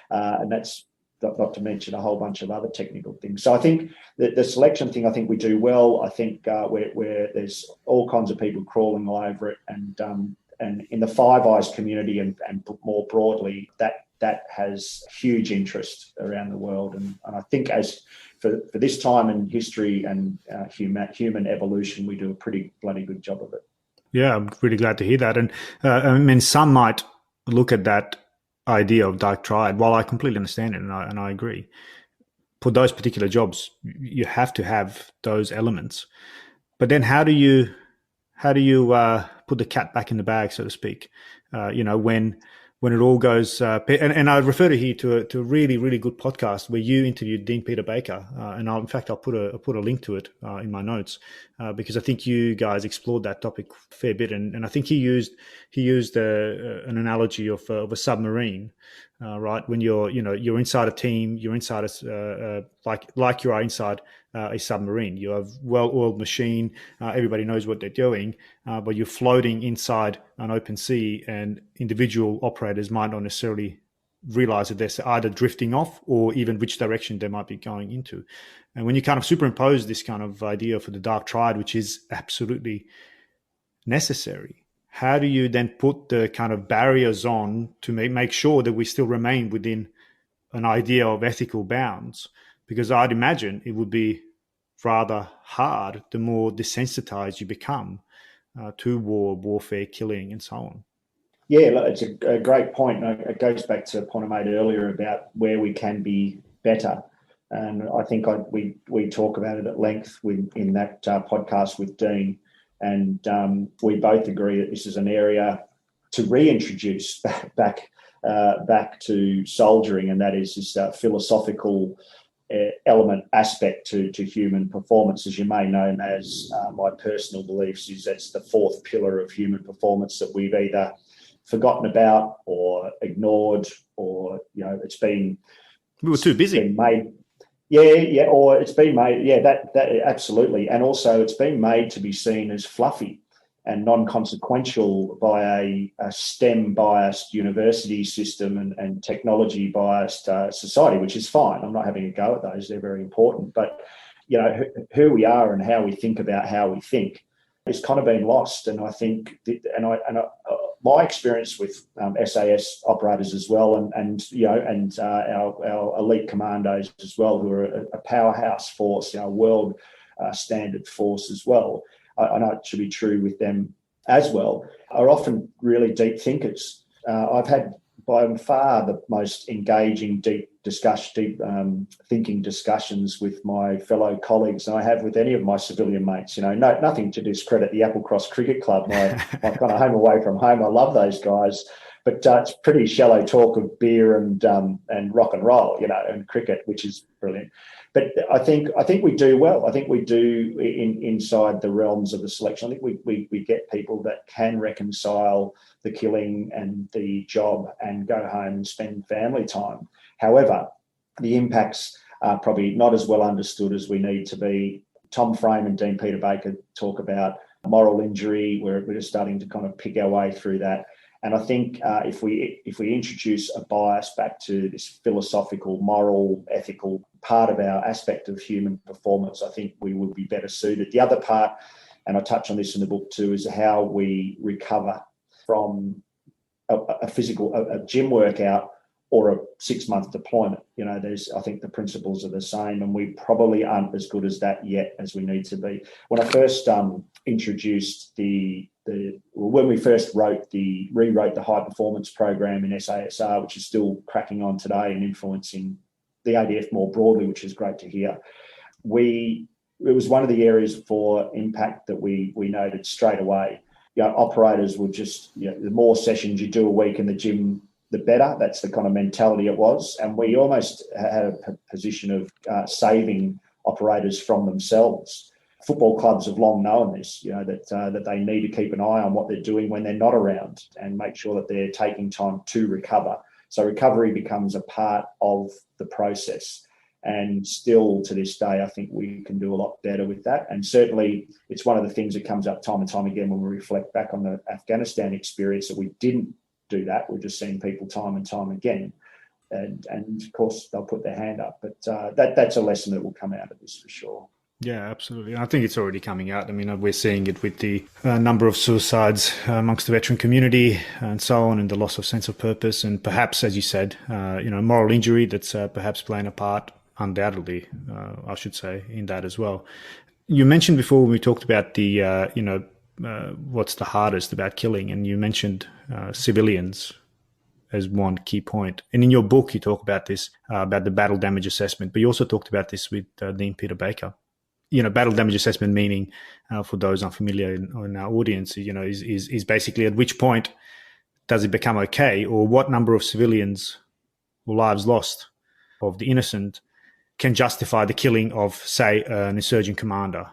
And that's not to mention a whole bunch of other technical things. So I think that the selection thing, I think we do well. I think where there's all kinds of people crawling all over it, and in the Five Eyes community and more broadly, that has huge interest around the world. And I think as for this time in history and human evolution, we do a pretty bloody good job of it. Yeah, I'm really glad to hear that. And some might look at that idea of Dark Triad, while I completely understand it and I agree. For those particular jobs, you have to have those elements. But then how do you put the cat back in the bag, so to speak? When it all goes, and I refer to a really, really good podcast where you interviewed Dean Peter Baker, and I'll put a link to it in my notes, because I think you guys explored that topic a fair bit, and I think he used an analogy of a submarine, right? When you're inside a team, you're inside like you are inside a submarine. You have well-oiled machine. Everybody knows what they're doing, but you're floating inside an open sea, and individual operators might not necessarily realize that they're either drifting off or even which direction they might be going into. And when you kind of superimpose this kind of idea for the Dark Triad, which is absolutely necessary, how do you then put the kind of barriers on to make sure that we still remain within an idea of ethical bounds? Because I'd imagine it would be rather hard the more desensitized you become to warfare, killing, and so on. Yeah, it's a great point. It goes back to a point I made earlier about where we can be better. And I think we talk about it at length in that podcast with Dean. And we both agree that this is an area to reintroduce back back to soldiering, and that is this philosophical element aspect to human performance. As you may know, as my personal beliefs is that's the fourth pillar of human performance that we've either forgotten about or ignored, or it's been we were too busy. Been made, yeah, or it's been made, that absolutely, and also it's been made to be seen as fluffy and non-consequential by a STEM-biased university system and technology-biased society, which is fine. I'm not having a go at those; they're very important. But who we are and how we think about how we think is kind of been lost. And I think, my experience with SAS operators as well, and our elite commandos as well, who are a powerhouse force, world standard force as well. I know it should be true with them as well, are often really deep thinkers. I've had by far the most engaging, deep thinking discussions with my fellow colleagues than I have with any of my civilian mates. Nothing to discredit the Applecross Cricket Club, my kind of home away from home. I love those guys, but it's pretty shallow talk of beer and rock and roll, and cricket, which is brilliant. But I think we do well. I think we do inside the realms of the selection. I think we get people that can reconcile the killing and the job and go home and spend family time. However, the impacts are probably not as well understood as we need to be. Tom Frame and Dean Peter Baker talk about moral injury. We're just starting to kind of pick our way through that. And I think if we introduce a bias back to this philosophical, moral, ethical part of our aspect of human performance, I think we will be better suited. The other part, and I touch on this in the book too, is how we recover from a gym workout or a 6-month deployment. I think the principles are the same, and we probably aren't as good as that yet as we need to be. When I first introduced when we first rewrote the high performance program in SASR, which is still cracking on today and influencing the ADF more broadly, which is great to hear. It was one of the areas for impact that we noted straight away. Operators would just, the more sessions you do a week in the gym, the better. That's the kind of mentality it was. And we almost had a position of saving operators from themselves. Football clubs have long known this, that they need to keep an eye on what they're doing when they're not around and make sure that they're taking time to recover. So recovery becomes a part of the process. And still to this day, I think we can do a lot better with that. And certainly it's one of the things that comes up time and time again when we reflect back on the Afghanistan experience, that we didn't do that. We're just seeing people time and time again. And of course, they'll put their hand up. But that's a lesson that will come out of this for sure. Yeah, absolutely. I think it's already coming out. I mean, we're seeing it with the number of suicides amongst the veteran community and so on, and the loss of sense of purpose, and perhaps, as you said, moral injury that's perhaps playing a part, undoubtedly, I should say, in that as well. You mentioned before when we talked about the, what's the hardest about killing, and you mentioned civilians as one key point. And in your book, you talk about this, about the battle damage assessment, but you also talked about this with Dean Peter Baker. Battle damage assessment meaning, for those unfamiliar in our audience, is basically at which point does it become okay, or what number of civilians or lives lost of the innocent can justify the killing of, say, an insurgent commander.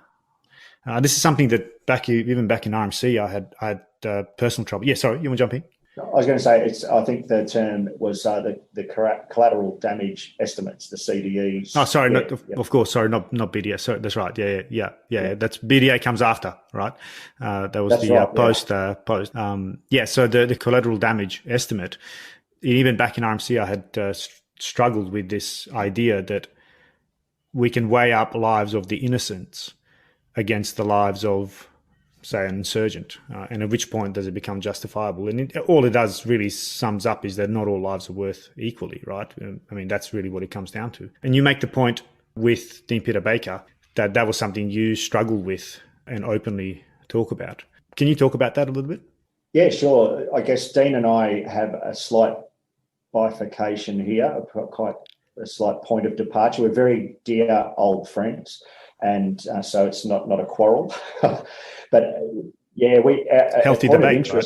This is something that even back in RMC, I had personal trouble. Yeah, sorry, you want to jump in? I was going to say, I think the term was the collateral damage estimates, the CDEs. Oh, sorry, of course, sorry, not BDA. Sorry, that's right. Yeah. That's BDA comes after, right? That was post. So the collateral damage estimate. Even back in RMC, I had struggled with this idea that we can weigh up lives of the innocents against the lives of, say, an insurgent, and at which point does it become justifiable? And all it does really sums up is that not all lives are worth equally, right? I mean, that's really what it comes down to. And you make the point with Dean Peter Baker that was something you struggled with and openly talk about. Can you talk about that a little bit? Yeah, sure. I guess Dean and I have a slight bifurcation here, quite a slight point of departure. We're very dear old friends, and so it's not a quarrel. But yeah, we healthy debate, right?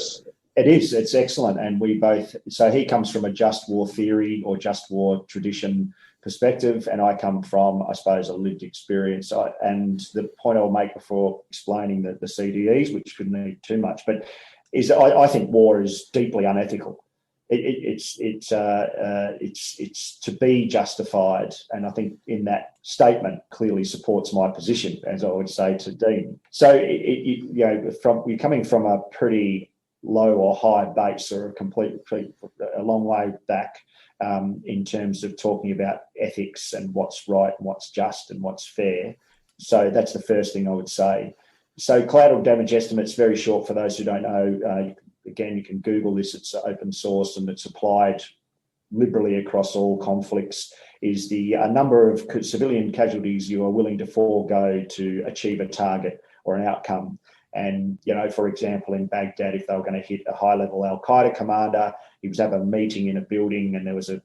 It is. It's excellent. And we both, so he comes from a just war theory or just war tradition perspective, and I come from, I suppose, a lived experience. And the point I'll make before explaining the CDEs, which couldn't need too much, but is I think war is deeply unethical. It's to be justified, and I think in that statement clearly supports my position, as I would say to Dean. So you're coming from a pretty low or high base, or a long way back in terms of talking about ethics and what's right and what's just and what's fair. So that's the first thing I would say. So collateral damage estimates, very short for those who don't know. Again, you can Google this. It's open source and it's applied liberally across all conflicts, is the number of civilian casualties you are willing to forego to achieve a target or an outcome. And, for example, in Baghdad, if they were going to hit a high-level al-Qaeda commander, he was having a meeting in a building and there was a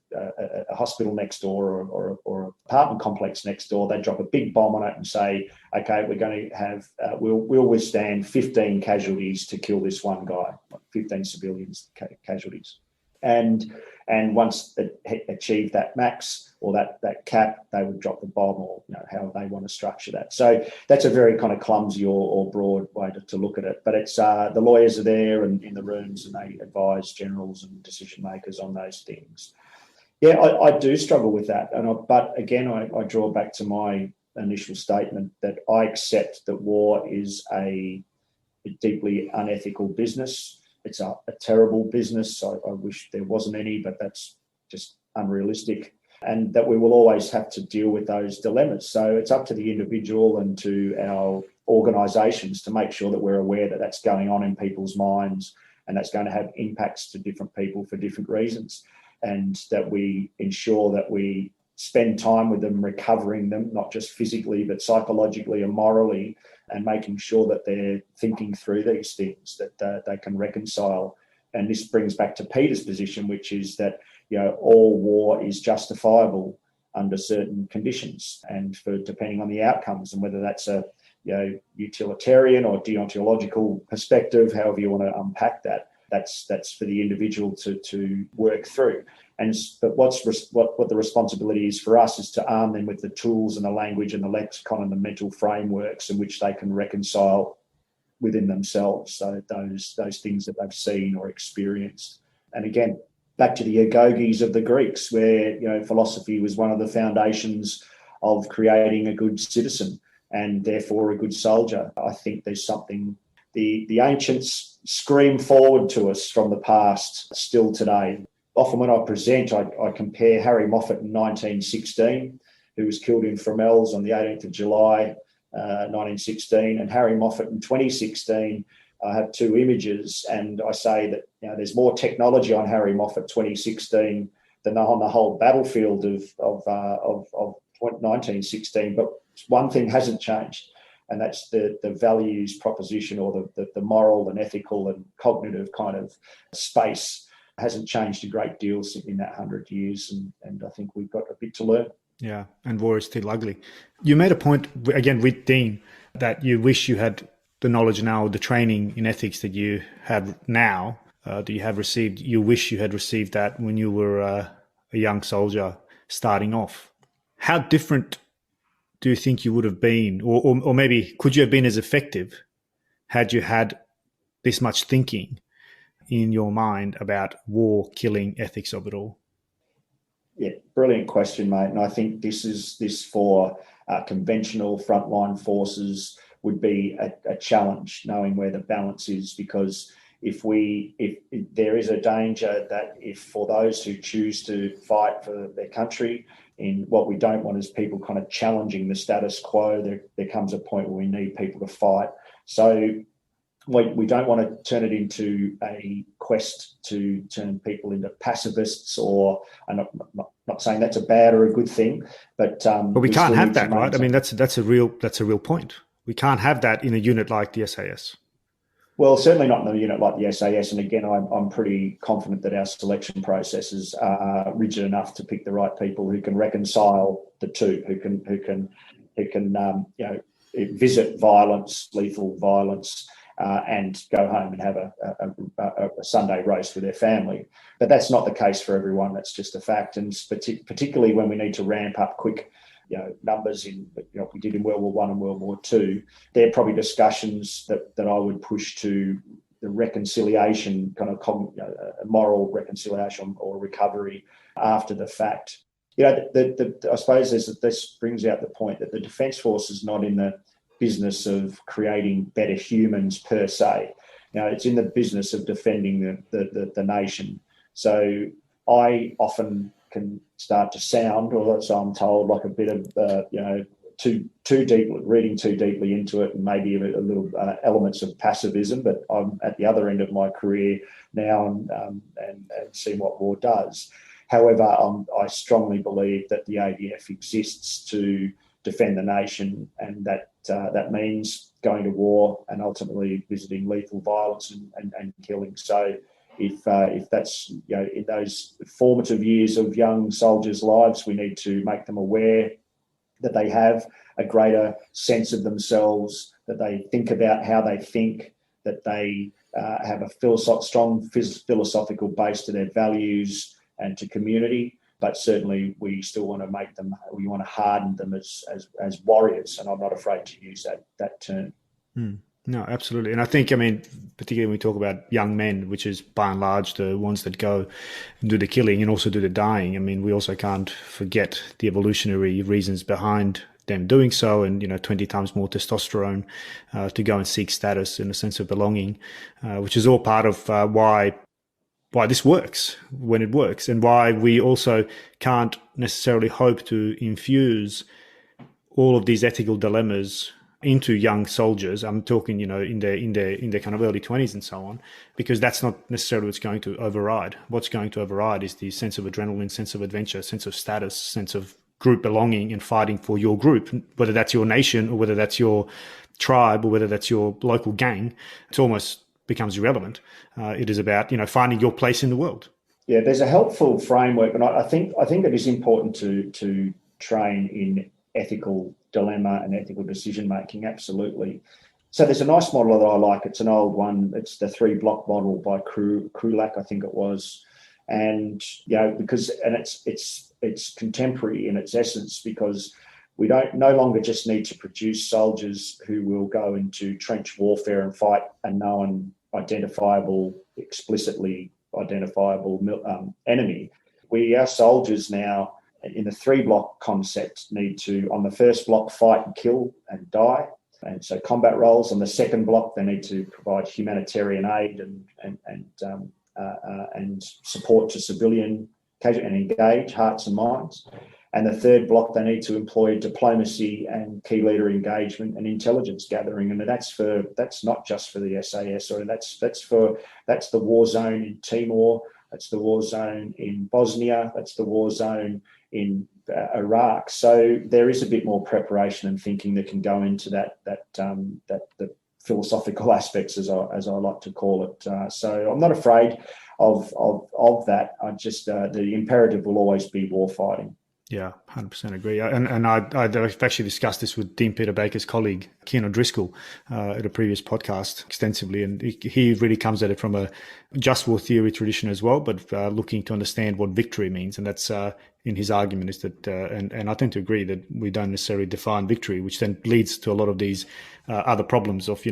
hospital next door or an apartment complex next door, they'd drop a big bomb on it and say, okay, we're going to have, we'll withstand 15 casualties to kill this one guy, 15 civilians casualties. And once it achieved that max or that cap, they would drop the bomb, or how they want to structure that. So that's a very kind of clumsy or broad way to look at it. But it's the lawyers are there and in the rooms, and they advise generals and decision makers on those things. Yeah, I do struggle with that, but again, I draw back to my initial statement that I accept that war is a deeply unethical business. It's a terrible business. I wish there wasn't any, but that's just unrealistic. And that we will always have to deal with those dilemmas. So it's up to the individual and to our organisations to make sure that we're aware that that's going on in people's minds, and that's going to have impacts to different people for different reasons, and that we ensure that we spend time with them, recovering them, not just physically, but psychologically and morally, and making sure that they're thinking through these things, that they can reconcile. And this brings back to Peter's position, which is that all war is justifiable under certain conditions, and depending on the outcomes, and whether that's a utilitarian or deontological perspective, however you want to unpack that. That's for the individual to work through. But what the responsibility is for us is to arm them with the tools and the language and the lexicon and the mental frameworks in which they can reconcile within themselves. So those things that they've seen or experienced. And again, back to the agogis of the Greeks, where philosophy was one of the foundations of creating a good citizen and therefore a good soldier. I think there's something the ancients scream forward to us from the past still today. Often when I present, I compare Harry Moffitt in 1916, who was killed in Fromelles on the 18th of July, 1916, and Harry Moffitt in 2016. I have two images, and I say that there's more technology on Harry Moffitt 2016 than on the whole battlefield of 1916. But one thing hasn't changed, and that's the values proposition, or the moral and ethical and cognitive kind of space hasn't changed a great deal in that 100 years. And I think we've got a bit to learn. Yeah, and war is still ugly. You made a point, again, with Dean, that you wish you had the knowledge now, the training in ethics that you have now, that you have received. You wish you had received that when you were a young soldier starting off. How different do you think you would have been, or maybe could you have been as effective had you had this much thinking in your mind about war, killing, ethics of it all? Yeah, brilliant question, mate. And I think this for conventional frontline forces would be a challenge, knowing where the balance is, because if there is a danger that if for those who choose to fight for their country, in what we don't want is people kind of challenging the status quo. There comes a point where we need people to fight. So we don't want to turn it into a quest to turn people into pacifists, or I'm not saying that's a bad or a good thing, but we can't have that, right? I mean, that's a real point. We can't have that in a unit like the SAS. Well, certainly not in a unit like the SAS. And again, I'm pretty confident that our selection processes are rigid enough to pick the right people who can reconcile the two, who can visit violence, lethal violence, and go home and have a Sunday roast with their family. But that's not the case for everyone. That's just a fact. And particularly when we need to ramp up quick numbers in we did in World War I and World War II, they're probably discussions that I would push to the reconciliation, kind of moral reconciliation or recovery after the fact. I suppose this brings out the point that the Defence Force is not in the business of creating better humans per se. It's in the business of defending the nation. So I often can start to sound, or so I'm told, like a bit of too deep, reading too deeply into it, and maybe a little elements of passivism. But I'm at the other end of my career now, and seeing what war does. However, I strongly believe that the ADF exists to defend the nation, and that means going to war and ultimately visiting lethal violence and killing. So if that's in those formative years of young soldiers' lives, we need to make them aware that they have a greater sense of themselves, that they think about how they think, that they have a strong philosophical base to their values and to community. But certainly we still want to harden them as warriors, and I'm not afraid to use that term. No, absolutely. And I think, particularly when we talk about young men, which is by and large the ones that go and do the killing and also do the dying, we also can't forget the evolutionary reasons behind them doing so, and 20 times more testosterone to go and seek status and a sense of belonging, which is all part of why this works when it works, and why we also can't necessarily hope to infuse all of these ethical dilemmas into young soldiers. I'm talking, in their kind of early 20s and so on, because that's not necessarily what's going to override. What's going to override is the sense of adrenaline, sense of adventure, sense of status, sense of group belonging and fighting for your group, whether that's your nation or whether that's your tribe or whether that's your local gang. It almost becomes irrelevant. It is about, finding your place in the world. Yeah, there's a helpful framework, and I think it is important to train in ethical dilemma and ethical decision making. Absolutely. So there's a nice model that I like. It's an old one. It's the 3-block model by Krulak, I think it was, and it's contemporary in its essence, because we no longer just need to produce soldiers who will go into trench warfare and fight a known, explicitly identifiable enemy. Our soldiers now, in the 3-block concept, need to, on the first block, fight and kill and die, and so combat roles. On the second block, they need to provide humanitarian aid and support to civilian and engage hearts and minds. And the third block, they need to employ diplomacy and key leader engagement and intelligence gathering. And that's not just for the SAS, or that's the war zone in Timor, that's the war zone in Bosnia, that's the war zone in Iraq. So there is a bit more preparation and thinking that can go into the philosophical aspects, as I like to call it. So I'm not afraid of that. I just the imperative will always be war fighting. Yeah, 100% agree. And I've actually discussed this with Dean Peter Baker's colleague, Kean O'Driscoll, at a previous podcast extensively. And he really comes at it from a just war theory tradition as well, but looking to understand what victory means. And that's in his argument is that, and I tend to agree that we don't necessarily define victory, which then leads to a lot of these other problems of,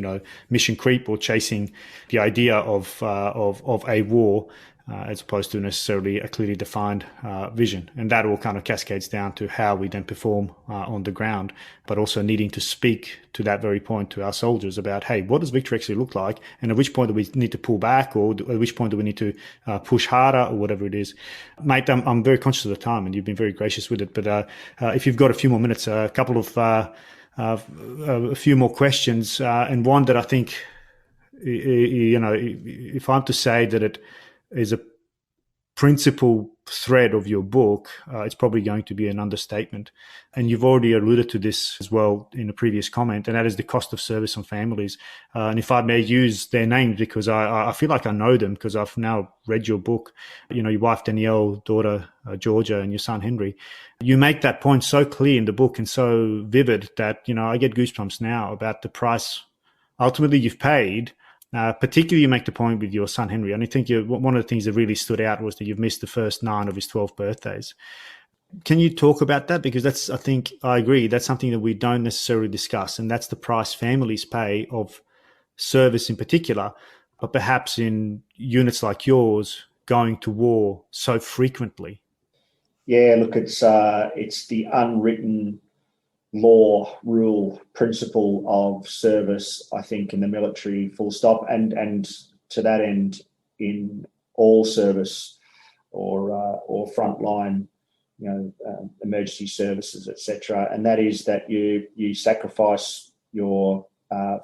mission creep or chasing the idea of a war, as opposed to necessarily a clearly defined vision. And that all kind of cascades down to how we then perform on the ground, but also needing to speak to that very point to our soldiers about, hey, what does victory actually look like? And at which point do we need to pull back, or at which point do we need to push harder, or whatever it is. Mate, I'm very conscious of the time, and you've been very gracious with it. But if you've got a few more minutes, a couple of a few more questions, and one that I think, if I'm to say that it is a principal thread of your book, it's probably going to be an understatement. And you've already alluded to this as well in a previous comment, and that is the cost of service on families. And if I may use their names, because I feel like I know them, because I've now read your book, your wife Danielle, daughter Georgia, and your son Henry. You make that point so clear in the book and so vivid that, I get goosebumps now about the price ultimately you've paid. Particularly, you make the point with your son Henry. And I think one of the things that really stood out was that you've missed the first 9 of his 12 birthdays. Can you talk about that? Because I think I agree, that's something that we don't necessarily discuss, and that's the price families pay of service in particular, but perhaps in units like yours going to war so frequently. Yeah, look, it's the unwritten law, rule, principle of service, I think, in the military, full stop, and to that end, in all service or frontline, emergency services, etc. And that is that you sacrifice your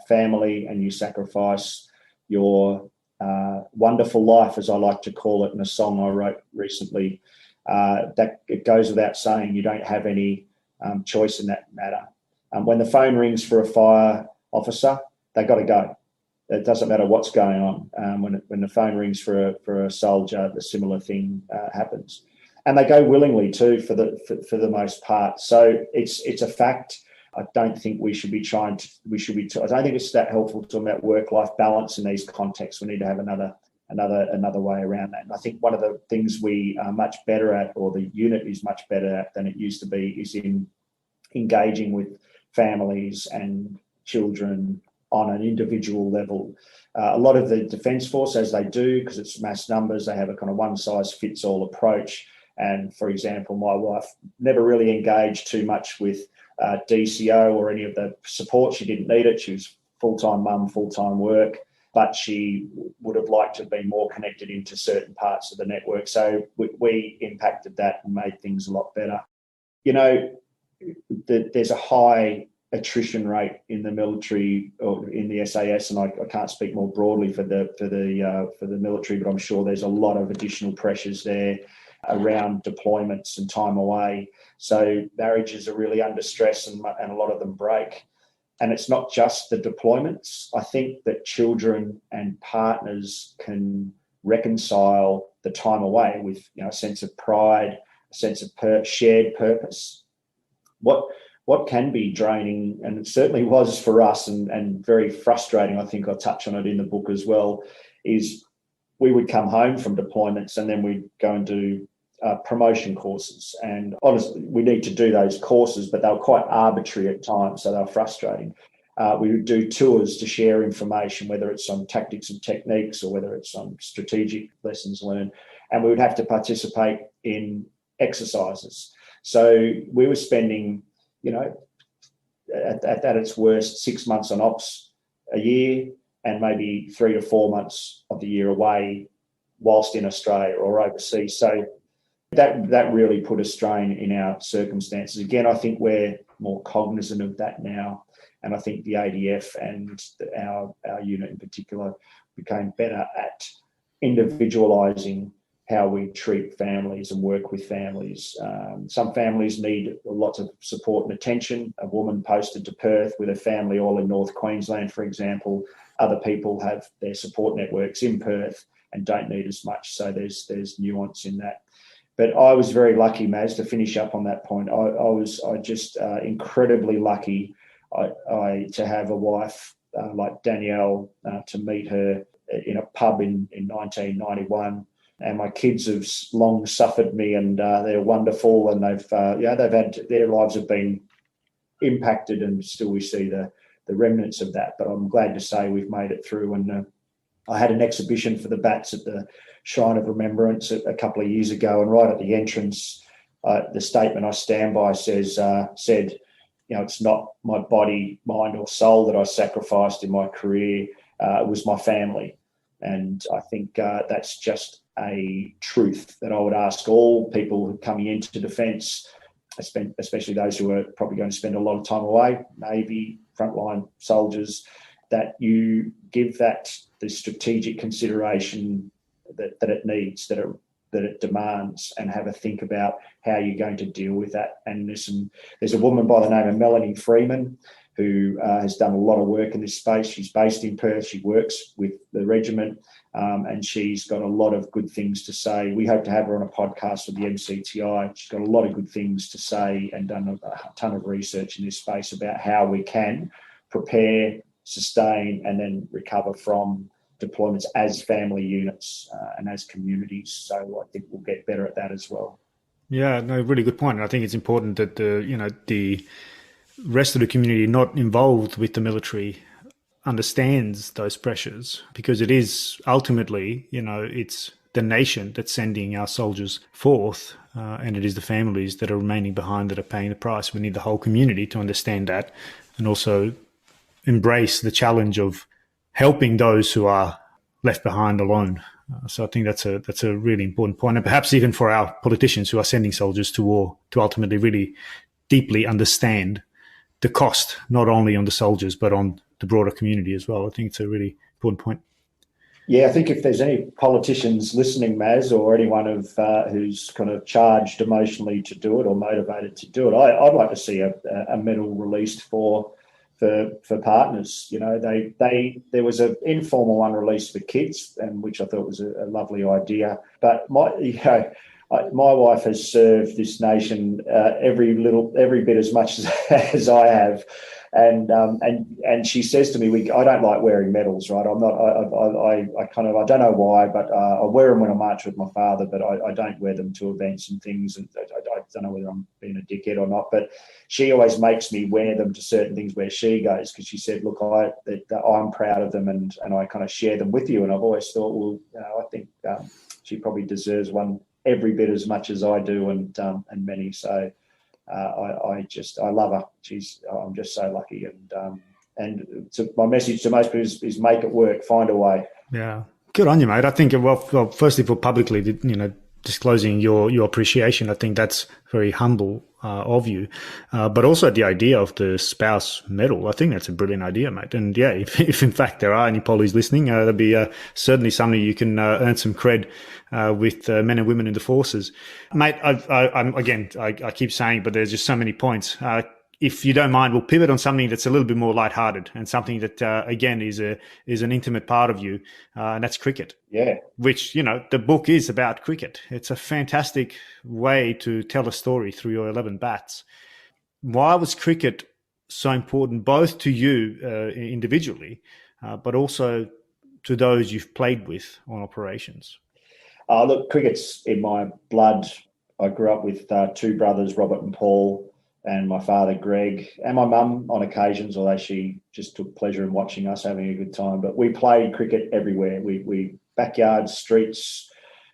family and you sacrifice your wonderful life, as I like to call it in a song I wrote recently. That it goes without saying, you don't have any choice in that matter. When the phone rings for a fire officer, they got to go. It doesn't matter what's going on. When the phone rings for a soldier, the similar thing happens, and they go willingly too, for the most part. So it's a fact. I don't think we should be trying to. I don't think it's that helpful to talk about work-life balance in these contexts. We need to have another way around that. And I think one of the things we are much better at, or the unit is much better at than it used to be, is in engaging with families and children on an individual level. A lot of the Defence Force, as they do, because it's mass numbers, they have a kind of one-size-fits-all approach. And, for example, my wife never really engaged too much with DCO or any of the support. She didn't need it. She was full-time mum, full-time work, but she would have liked to be more connected into certain parts of the network. So we impacted that and made things a lot better. There's a high attrition rate in the military or in the SAS, and I can't speak more broadly for the military, but I'm sure there's a lot of additional pressures there around deployments and time away. So marriages are really under stress, and a lot of them break. And it's not just the deployments. I think that children and partners can reconcile the time away with a sense of pride, a sense of shared purpose. What can be draining, and it certainly was for us, and very frustrating, I think I touch on it in the book as well, is we would come home from deployments and then we'd go and do promotion courses. And honestly, we need to do those courses, but they were quite arbitrary at times, so they were frustrating. We would do tours to share information, whether it's on tactics and techniques or whether it's on strategic lessons learned, and we would have to participate in exercises. So we were spending, at its worst, 6 months on ops a year, and maybe 3 to 4 months of the year away whilst in Australia or overseas. So that really put a strain in our circumstances. Again, I think we're more cognizant of that now. And I think the ADF and our unit in particular became better at individualising how we treat families and work with families. Some families need lots of support and attention. A woman posted to Perth with a family all in North Queensland, for example. Other people have their support networks in Perth and don't need as much. So there's nuance in that. But I was very lucky, Maz, to finish up on that point. I was just incredibly lucky to have a wife like Danielle, to meet her in a pub in 1991. And my kids have long suffered me, and they're wonderful, and they've had, their lives have been impacted, and still we see the remnants of that. But I'm glad to say we've made it through. And I had an exhibition for the Bats at the Shrine of Remembrance a couple of years ago, and right at the entrance, the statement I stand by said, it's not my body, mind, or soul that I sacrificed in my career. It was my family. And I think that's just a truth that I would ask all people coming into defence, especially those who are probably going to spend a lot of time away, Navy, frontline soldiers, that you give that the strategic consideration that it needs, that it demands, and have a think about how you're going to deal with that. And there's a woman by the name of Melanie Freeman who has done a lot of work in this space. She's based in Perth. She works with the regiment, and she's got a lot of good things to say. We hope to have her on a podcast with the MCTI. She's got a lot of good things to say and done a ton of research in this space about how we can prepare sustain, and then recover from deployments as family units and as communities. So I think we'll get better at that as well. Yeah, no, really good point. I think it's important that the rest of the community not involved with the military understands those pressures, because it is ultimately, it's the nation that's sending our soldiers forth, and it is the families that are remaining behind that are paying the price. We need the whole community to understand that, and also embrace the challenge of helping those who are left behind alone. So I think that's a really important point, and perhaps even for our politicians who are sending soldiers to war, to ultimately really deeply understand the cost, not only on the soldiers but on the broader community as well. I think it's a really important point. Yeah, I think if there's any politicians listening, Maz, or anyone who's kind of charged emotionally to do it or motivated to do it, I'd like to see a medal released for partners. There was an informal one released for kids, and which I thought was a lovely idea. But my wife has served this nation every bit as much as I have, and she says to me, I don't like wearing medals, right? I'm not. I don't know why, but I wear them when I march with my father, but I don't wear them to events and things. And I don't know whether I'm being a dickhead or not, but she always makes me wear them to certain things where she goes, because she said, look, I'm proud of them, and I kind of share them with you. And I've always thought, well, I think she probably deserves one every bit as much as I do, and many. So I love her. I'm just so lucky, and my message to most people is make it work, find a way. Yeah, good on you, mate. I think well, firstly for publicly, disclosing your appreciation, I think that's very humble of you. But also the idea of the spouse medal, I think that's a brilliant idea, mate. And yeah, if in fact there are any pollies listening, that'd be certainly something you can earn some cred with men and women in the forces. Mate, I keep saying, but there's just so many points. If you don't mind, we'll pivot on something that's a little bit more lighthearted, and something that, again, is an intimate part of you, and that's cricket. Yeah. Which, the book is about cricket. It's a fantastic way to tell a story through your 11 bats. Why was cricket so important, both to you individually, but also to those you've played with on operations? Look, cricket's in my blood. I grew up with two brothers, Robert and Paul, and my father, Greg, and my mum on occasions, although she just took pleasure in watching us having a good time. But we played cricket everywhere. We backyards, streets.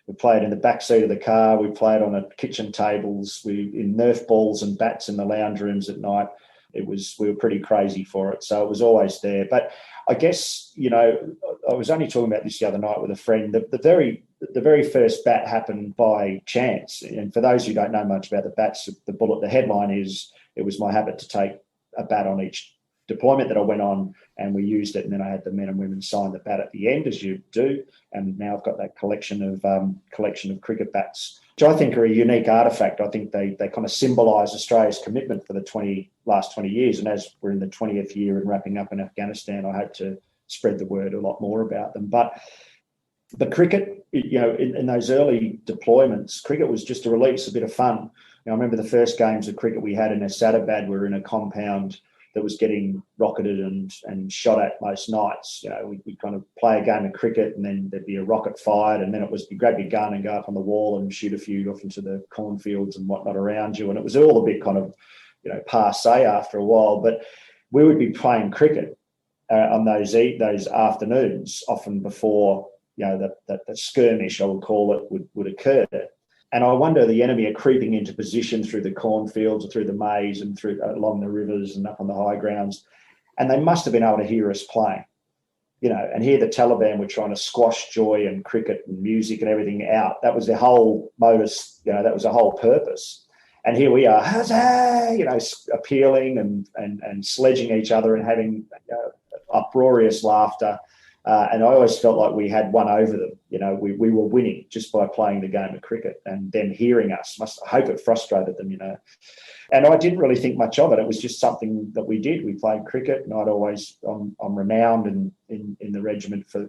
We played in the back seat of the car. We played on kitchen tables. We in Nerf balls and bats in the lounge rooms at night. We were pretty crazy for it. So it was always there. But I guess, I was only talking about this the other night with a friend. The very first bat happened by chance. And for those who don't know much about the bats, the headline is, it was my habit to take a bat on each deployment that I went on, and we used it. And then I had the men and women sign the bat at the end, as you do. And now I've got that collection of cricket bats, which I think are a unique artefact. I think they kind of symbolise Australia's commitment for the last 20 years. And as we're in the 20th year and wrapping up in Afghanistan, I hope to spread the word a lot more about them. But cricket, in those early deployments, cricket was just a release, a bit of fun. I remember the first games of cricket we had in Asadabad. We were in a compound that was getting rocketed and shot at most nights. We'd kind of play a game of cricket, and then there'd be a rocket fired, and then it was you grab your gun and go up on the wall and shoot a few off into the cornfields and whatnot around you. And it was all a bit kind of, passé after a while. But we would be playing cricket on those afternoons, often before that skirmish, I would call it, would occur. And I wonder, the enemy are creeping into position through the cornfields or through the maize and along the rivers and up on the high grounds. And they must have been able to hear us playing, and here the Taliban were trying to squash joy and cricket and music and everything out. That was their whole modus, that was the whole purpose. And here we are, appealing and sledging each other and having uproarious laughter. And I always felt like we had one over them. We were winning just by playing the game of cricket, and them hearing us. I hope it frustrated them, And I didn't really think much of it. It was just something that we did. We played cricket, and I'm renowned in the regiment for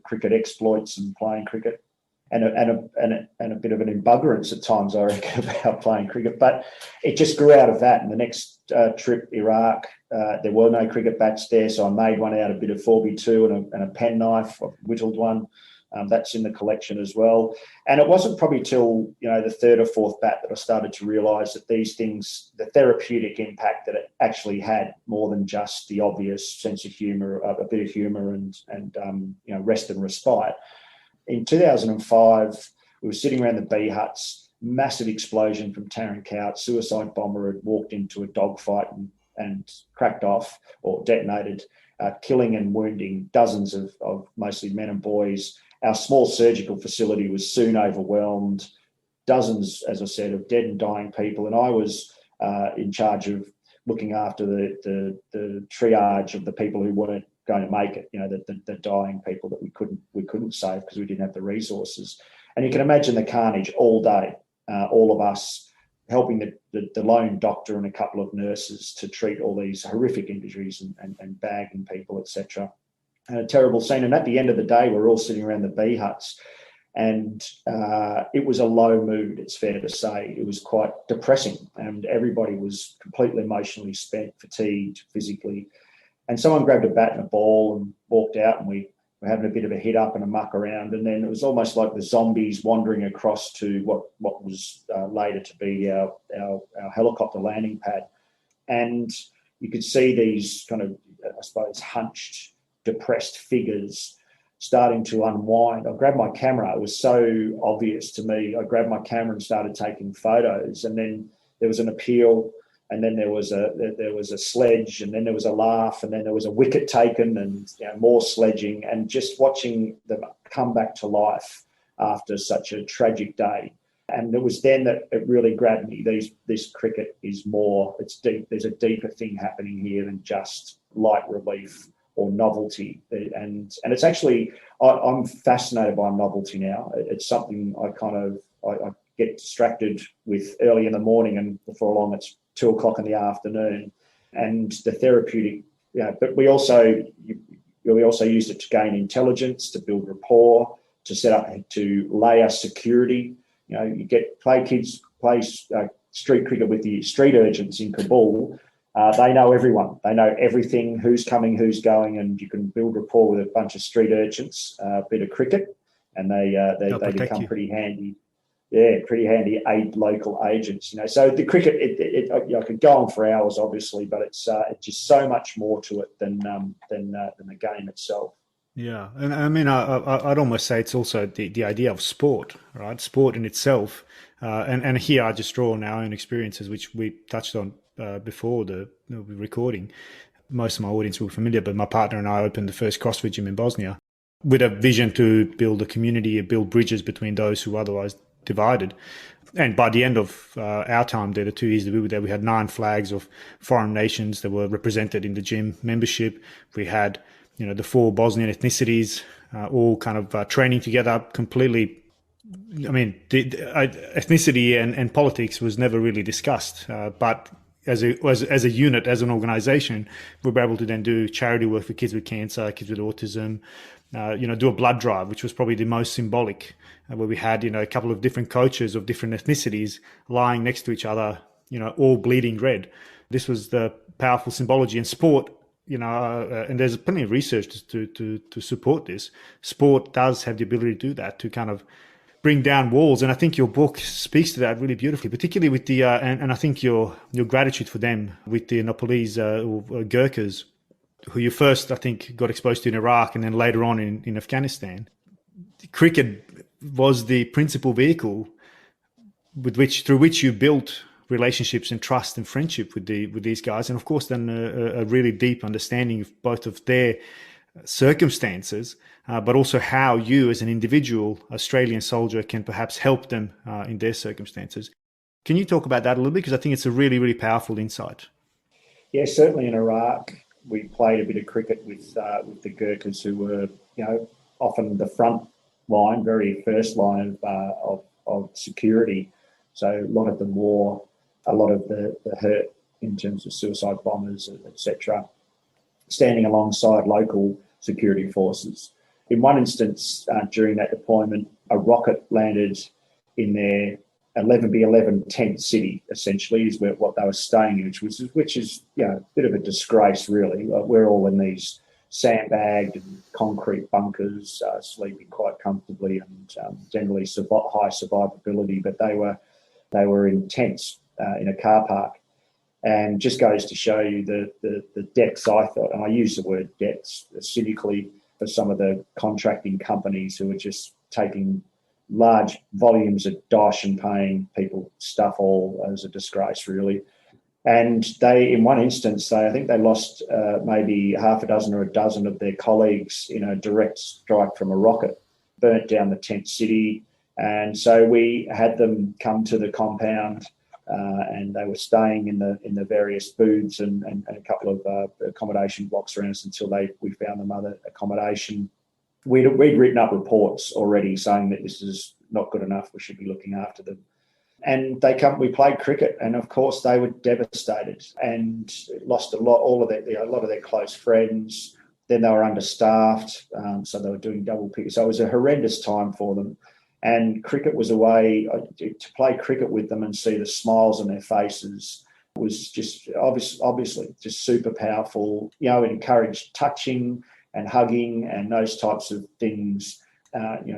cricket exploits and playing cricket, and a bit of an embuggerance at times, I reckon, about playing cricket. But it just grew out of that. And the next trip, Iraq, There were no cricket bats there, so I made one out of a bit of 4x2 and a penknife. I whittled one. That's in the collection as well. And it wasn't probably till, the third or fourth bat that I started to realise that these things, the therapeutic impact that it actually had, more than just the obvious sense of humour, a bit of humour and rest and respite. In 2005, we were sitting around the bee huts, massive explosion from Tarin Kowt, suicide bomber had walked into a dogfight and cracked off or detonated, killing and wounding dozens of mostly men and boys. Our small surgical facility was soon overwhelmed, dozens, as I said, of dead and dying people. And I was in charge of looking after the triage of the people who weren't going to make it, the dying people that we couldn't save because we didn't have the resources. And you can imagine the carnage all day, all of us helping the lone doctor and a couple of nurses to treat all these horrific injuries and bagging people, etc. And a terrible scene. And at the end of the day, we're all sitting around the bee huts, and it was a low mood, it's fair to say. It was quite depressing, and everybody was completely emotionally spent, fatigued physically. And someone grabbed a bat and a ball and walked out, and we were having a bit of a hit up and a muck around. And then it was almost like the zombies wandering across to what was later to be our helicopter landing pad. And you could see these kind of, I suppose, hunched, depressed figures starting to unwind. I grabbed my camera. It was so obvious to me. I grabbed my camera and started taking photos. And then there was an appeal, and then there was a sledge, and then there was a laugh, and then there was a wicket taken, and more sledging, and just watching them come back to life after such a tragic day. And it was then that it really grabbed me. This cricket is more. It's deep. There's a deeper thing happening here than just light relief or novelty. And it's actually, I'm fascinated by novelty now. It's something I get distracted with early in the morning, and before long it's 2:00 in the afternoon. And the therapeutic, but we also used it to gain intelligence, to build rapport, to set up, to layer security. Kids play street cricket with the street urchins in Kabul. They know everyone. They know everything, who's coming, who's going, and you can build rapport with a bunch of street urchins, a bit of cricket, and they become pretty handy. Yeah, pretty handy local agents. So the cricket, I could go on for hours, obviously, but it's just so much more to it than the game itself. Yeah, and I mean, I'd almost say it's also the idea of sport, right? Sport in itself, and here I just draw on our own experiences, which we touched on before the recording. Most of my audience will be familiar, but my partner and I opened the first CrossFit gym in Bosnia with a vision to build a community, build bridges between those who otherwise divided. And by the end of our time there, the 2 years that we were there, we had 9 flags of foreign nations that were represented in the gym membership. We had the 4 Bosnian ethnicities all kind of training together completely. I mean, ethnicity and politics was never really discussed, but as a unit, as an organization, we were able to then do charity work for kids with cancer, kids with autism, do a blood drive, which was probably the most symbolic, where we had, a couple of different coaches of different ethnicities lying next to each other, all bleeding red. This was the powerful symbology. And sport, and there's plenty of research to support this. Sport does have the ability to do that, to kind of bring down walls. And I think your book speaks to that really beautifully, particularly with the, and I think your gratitude for them with the Nepalese Gurkhas, who you first, I think, got exposed to in Iraq and then later on in Afghanistan. Cricket was the principal vehicle through which you built relationships and trust and friendship with these guys. And of course, then a really deep understanding of both of their circumstances, but also how you as an individual Australian soldier can perhaps help them in their circumstances. Can you talk about that a little bit? Because I think it's a really, really powerful insight. Yeah, certainly in Iraq, we played a bit of cricket with the Gurkhas, who were, often the front line, very first line of security. So a lot of them wore a lot of the hurt in terms of suicide bombers, etc., standing alongside local security forces. In one instance, during that deployment, a rocket landed in their 11x11 tent city, essentially, is what they were staying in, which is a bit of a disgrace, really. We're all in these sandbagged and concrete bunkers, sleeping quite comfortably and generally high survivability. But they were in tents in a car park, and just goes to show you the depths, I thought, and I use the word depths cynically for some of the contracting companies who are just taking large volumes of dosh and paying people stuff all as a disgrace, really. And they, in one instance, I think they lost maybe half a dozen or a dozen of their colleagues in a direct strike from a rocket, burnt down the tent city. And so we had them come to the compound, and they were staying in the various booths and a couple of accommodation blocks around us until we found them other accommodation. We'd written up reports already saying that this is not good enough. We should be looking after them. And we played cricket, and of course they were devastated and lost a lot of their close friends. Then they were understaffed, so they were doing double pick. So it was a horrendous time for them. And cricket was a way to play cricket with them and see the smiles on their faces was just obviously just super powerful. It encouraged touching and hugging and those types of things,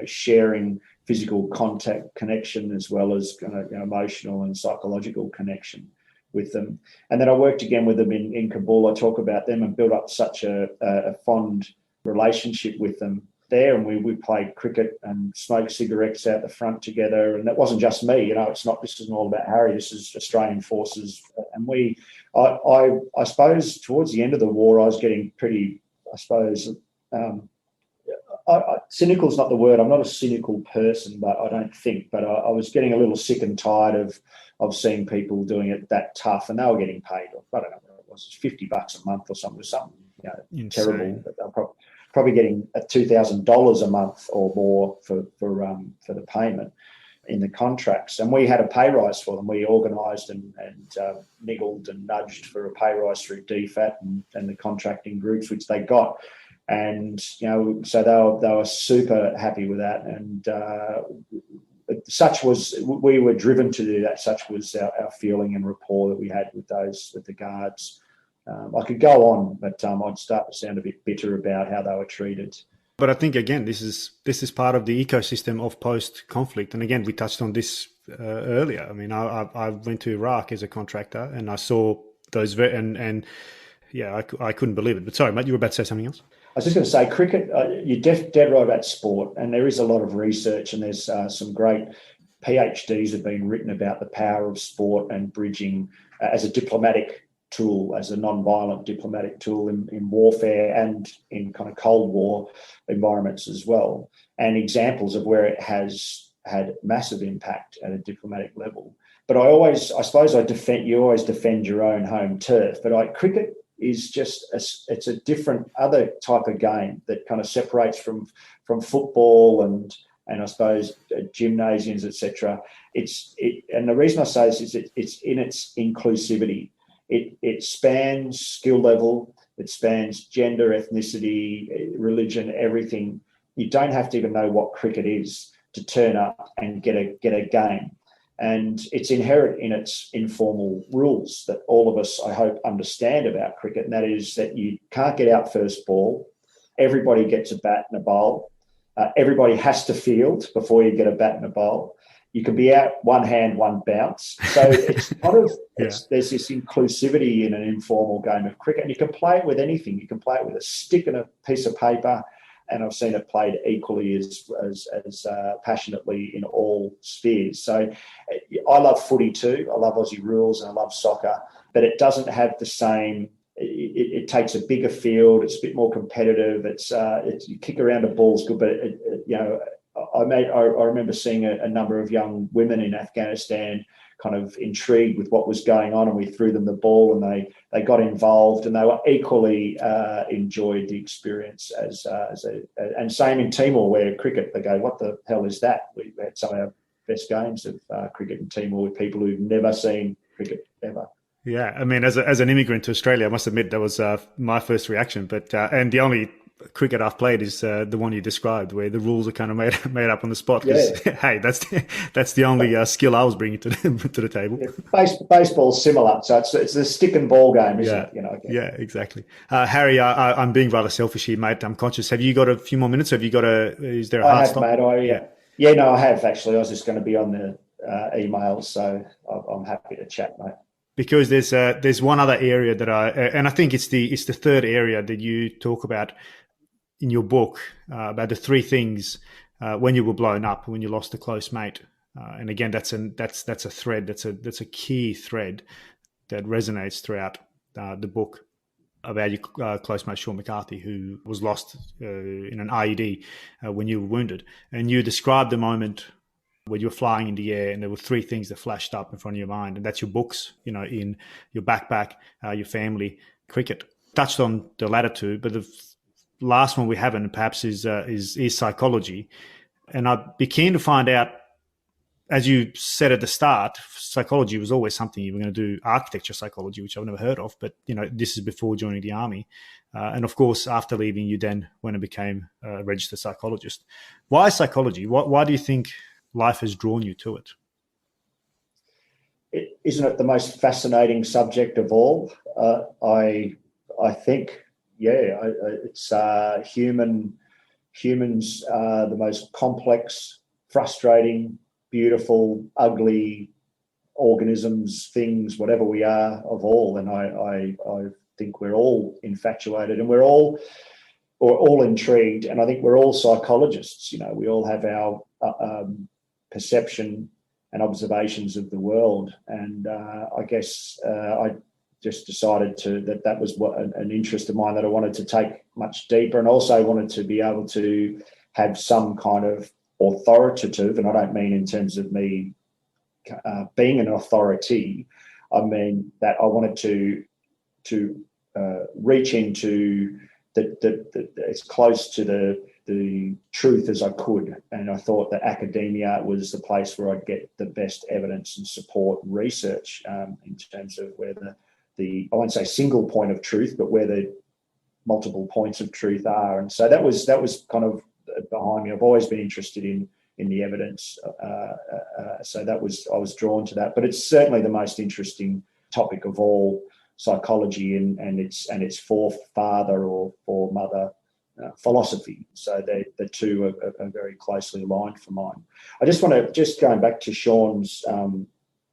sharing physical contact connection as well as emotional and psychological connection with them. And then I worked again with them in Kabul. I talk about them and built up such a fond relationship with them there. And we played cricket and smoked cigarettes out the front together. And that wasn't just me, this isn't all about Harry. This is Australian forces. And I suppose towards the end of the war, I was getting pretty, cynical is not the word. I'm not a cynical person, but I was getting a little sick and tired of seeing people doing it that tough, and they were getting paid. I don't know what it was, $50 a month or something terrible. But they're probably getting $2,000 a month or more for the payment in the contracts. And we had a pay rise for them. We organised and niggled and nudged for a pay rise through DFAT and the contracting groups, which they got. And, so they were super happy with that. And we were driven to do that. Such was our feeling and rapport that we had with the guards. I could go on, but I'd start to sound a bit bitter about how they were treated. But I think, again, this is part of the ecosystem of post-conflict. And again, we touched on this earlier. I mean, I went to Iraq as a contractor and I saw those, I couldn't believe it. But sorry, mate, you were about to say something else? I was just going to say, cricket, you're dead right about sport, and there is a lot of research, and there's some great PhDs have been written about the power of sport and bridging as a diplomatic tool, as a non-violent diplomatic tool in warfare and in kind of Cold War environments as well, and examples of where it has had massive impact at a diplomatic level. But you always defend your own home turf, but cricket is just it's a different other type of game that kind of separates from football and I suppose gymnasiums, etc. And the reason I say this is it's in its inclusivity. It spans skill level, it spans gender, ethnicity, religion, everything. You don't have to even know what cricket is to turn up and get a game. And it's inherent in its informal rules that all of us, I hope, understand about cricket, and that is that you can't get out first ball. Everybody gets a bat and a bowl. Everybody has to field before you get a bat and a bowl. You can be out one hand, one bounce. So it's there's this inclusivity in an informal game of cricket, and you can play it with anything. You can play it with a stick and a piece of paper. And I've seen it played equally as passionately in all spheres. So I love footy too. I love Aussie rules and I love soccer, but it doesn't have the same. It takes a bigger field. It's a bit more competitive. You kick around a ball's good, but I remember seeing a number of young women in Afghanistan kind of intrigued with what was going on, and we threw them the ball and they got involved, and they were equally enjoyed the experience and same in Timor, where cricket, they go, what the hell is that? We had some of our best games of cricket in Timor with people who've never seen cricket ever. Yeah, I mean, as an immigrant to Australia, I must admit that was my first reaction. But and the only cricket I've played is the one you described, where the rules are kind of made up on the spot. Yeah. Because hey, that's the only skill I was bringing to the table. Yeah. Baseball's similar, so it's a stick and ball game, isn't Yeah, it? You know. yeah, exactly. Harry, I'm being rather selfish here, mate. I'm conscious. Have you got a few more minutes? Have you got is there a I hard have, stop? mate. Yeah. Yeah, no, I have actually. I was just going to be on the emails, so I'm happy to chat, mate. Because there's one other area that and I think it's the third area that you talk about in your book, about the three things when you were blown up, when you lost a close mate. And again, that's a thread. That's a key thread that resonates throughout the book about your close mate Sean McCarthy, who was lost in an IED when you were wounded. And you described the moment where you were flying in the air and there were three things that flashed up in front of your mind. And that's your books, in your backpack, your family, cricket. Touched on the latter two, but the last one we haven't perhaps is psychology. And I'd be keen to find out, as you said at the start, psychology was always something you were going to do, architecture psychology, which I've never heard of, but this is before joining the army. And of course, after leaving, you then went and became a registered psychologist. Why psychology? Why do you think life has drawn you to it? Isn't it the most fascinating subject of all? I think, yeah, it's humans are the most complex, frustrating, beautiful, ugly organisms, things, whatever we are, of all. And I think we're all infatuated, and we're all intrigued. And I think we're all psychologists. We all have our perception and observations of the world. And I guess I just decided that was an interest of mine that I wanted to take much deeper, and also wanted to be able to have some kind of authoritative, and I don't mean in terms of me being an authority, I mean that I wanted to reach into as close to the truth as I could. And I thought that academia was the place where I'd get the best evidence and support and research in terms of where the I won't say single point of truth, but where the multiple points of truth are. And so that was kind of behind me. I've always been interested in the evidence. So I was drawn to that. But it's certainly the most interesting topic of all, psychology and its forefather or foremother philosophy. So the two are very closely aligned for mine. I just want to, going back to Sean's,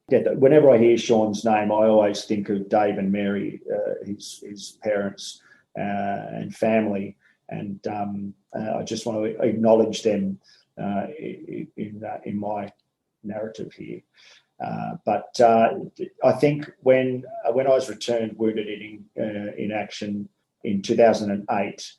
whenever I hear Sean's name, I always think of Dave and Mary, his parents and family. And I just want to acknowledge them in my narrative here. But I think when I was returned wounded in action in 2008,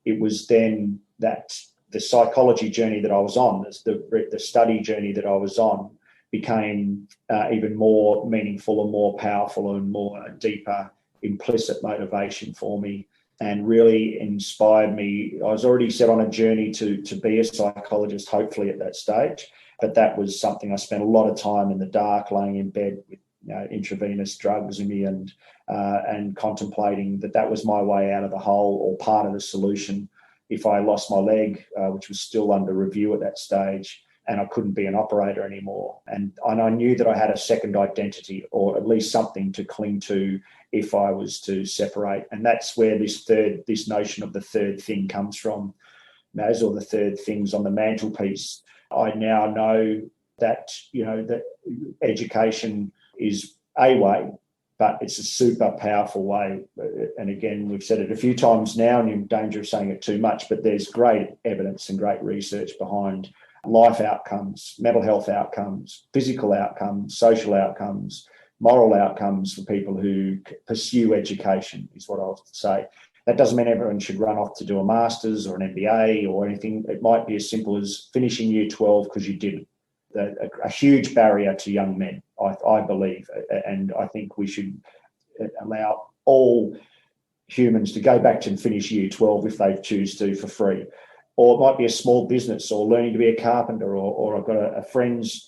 it was then that the psychology journey that I was on, the study journey that I was on, became even more meaningful and more powerful and more deeper implicit motivation for me, and really inspired me. I was already set on a journey to be a psychologist, hopefully at that stage, but that was something I spent a lot of time in the dark, laying in bed with intravenous drugs in me, and contemplating that was my way out of the hole, or part of the solution. If I lost my leg, which was still under review at that stage, and I couldn't be an operator anymore. And I knew that I had a second identity, or at least something to cling to if I was to separate. And that's where this notion of the third thing comes from. Those are the third things on the mantelpiece. I now know that, that education is a way, but it's a super powerful way. And again, we've said it a few times now, and you're in danger of saying it too much, but there's great evidence and great research behind life outcomes, mental health outcomes, physical outcomes, social outcomes, moral outcomes for people who pursue education, is what I'll say. That doesn't mean everyone should run off to do a master's or an MBA or anything. It might be as simple as finishing year 12 because you didn't. A huge barrier to young men, I believe, and I think we should allow all humans to go back to and finish year 12 if they choose to, for free. Or it might be a small business, or learning to be a carpenter, or I've got a friends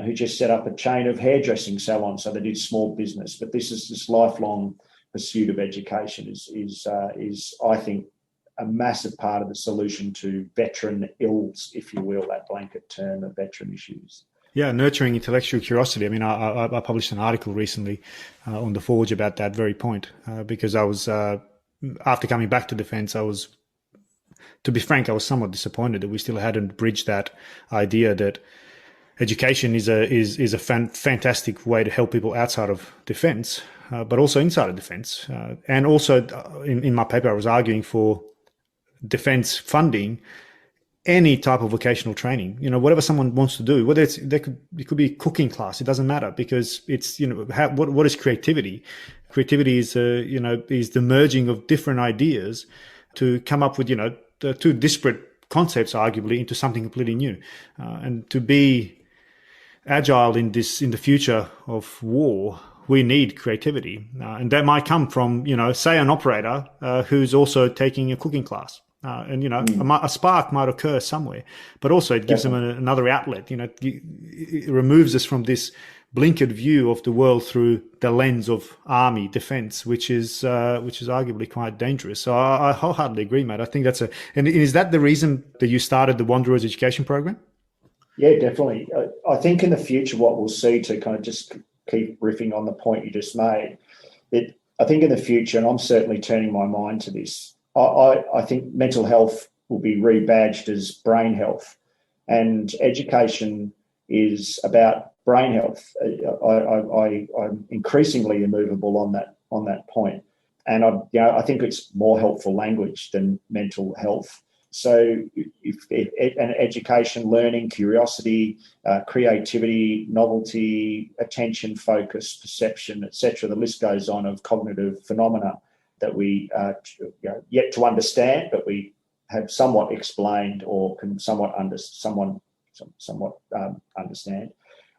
who just set up a chain of hairdressing salons, so they did small business. But this lifelong pursuit of education is I think a massive part of the solution to veteran ills, if you will, that blanket term of veteran issues. Yeah, nurturing intellectual curiosity. I mean, I published an article recently on The Forge about that very point because I was, after coming back to defence, to be frank, I was somewhat disappointed that we still hadn't bridged that idea that education is a fantastic way to help people outside of defence, but also inside of defence. And also in my paper, I was arguing for defence funding any type of vocational training, whatever someone wants to do, whether it could be a cooking class, it doesn't matter, because it's, what is creativity? Creativity is, is the merging of different ideas to come up with, the two disparate concepts, arguably, into something completely new. And to be agile in the future of war, we need creativity. And that might come from, say an operator who's also taking a cooking class. A spark might occur somewhere, but also it gives them another outlet. It removes us from this blinkered view of the world through the lens of army defence, which is arguably quite dangerous. So I wholeheartedly agree, mate. I think and is that the reason that you started the Wanderers Education Program? Yeah, definitely. I think in the future, what we'll see, to kind of just keep riffing on the point you just made, I think in the future, and I'm certainly turning my mind to this, I think mental health will be rebadged as brain health, and education is about brain health. I'm increasingly immovable on that point, and I think it's more helpful language than mental health. So, if education, learning, curiosity, creativity, novelty, attention, focus, perception, etc., the list goes on of cognitive phenomena that we yet to understand, but we have somewhat explained or can somewhat understand.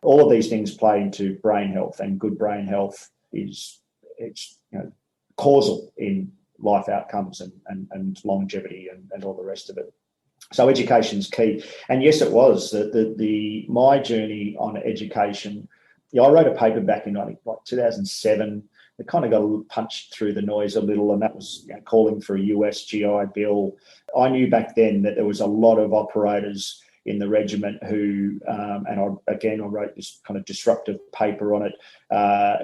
All of these things play into brain health, and good brain health is causal in life outcomes and longevity and all the rest of it. So education's key. And yes, it was my journey on education. I wrote a paper back in 2007. It kind of got punched through the noise a little, and that was calling for a US GI Bill. I knew back then that there was a lot of operators in the regiment who, and I wrote this kind of disruptive paper on it,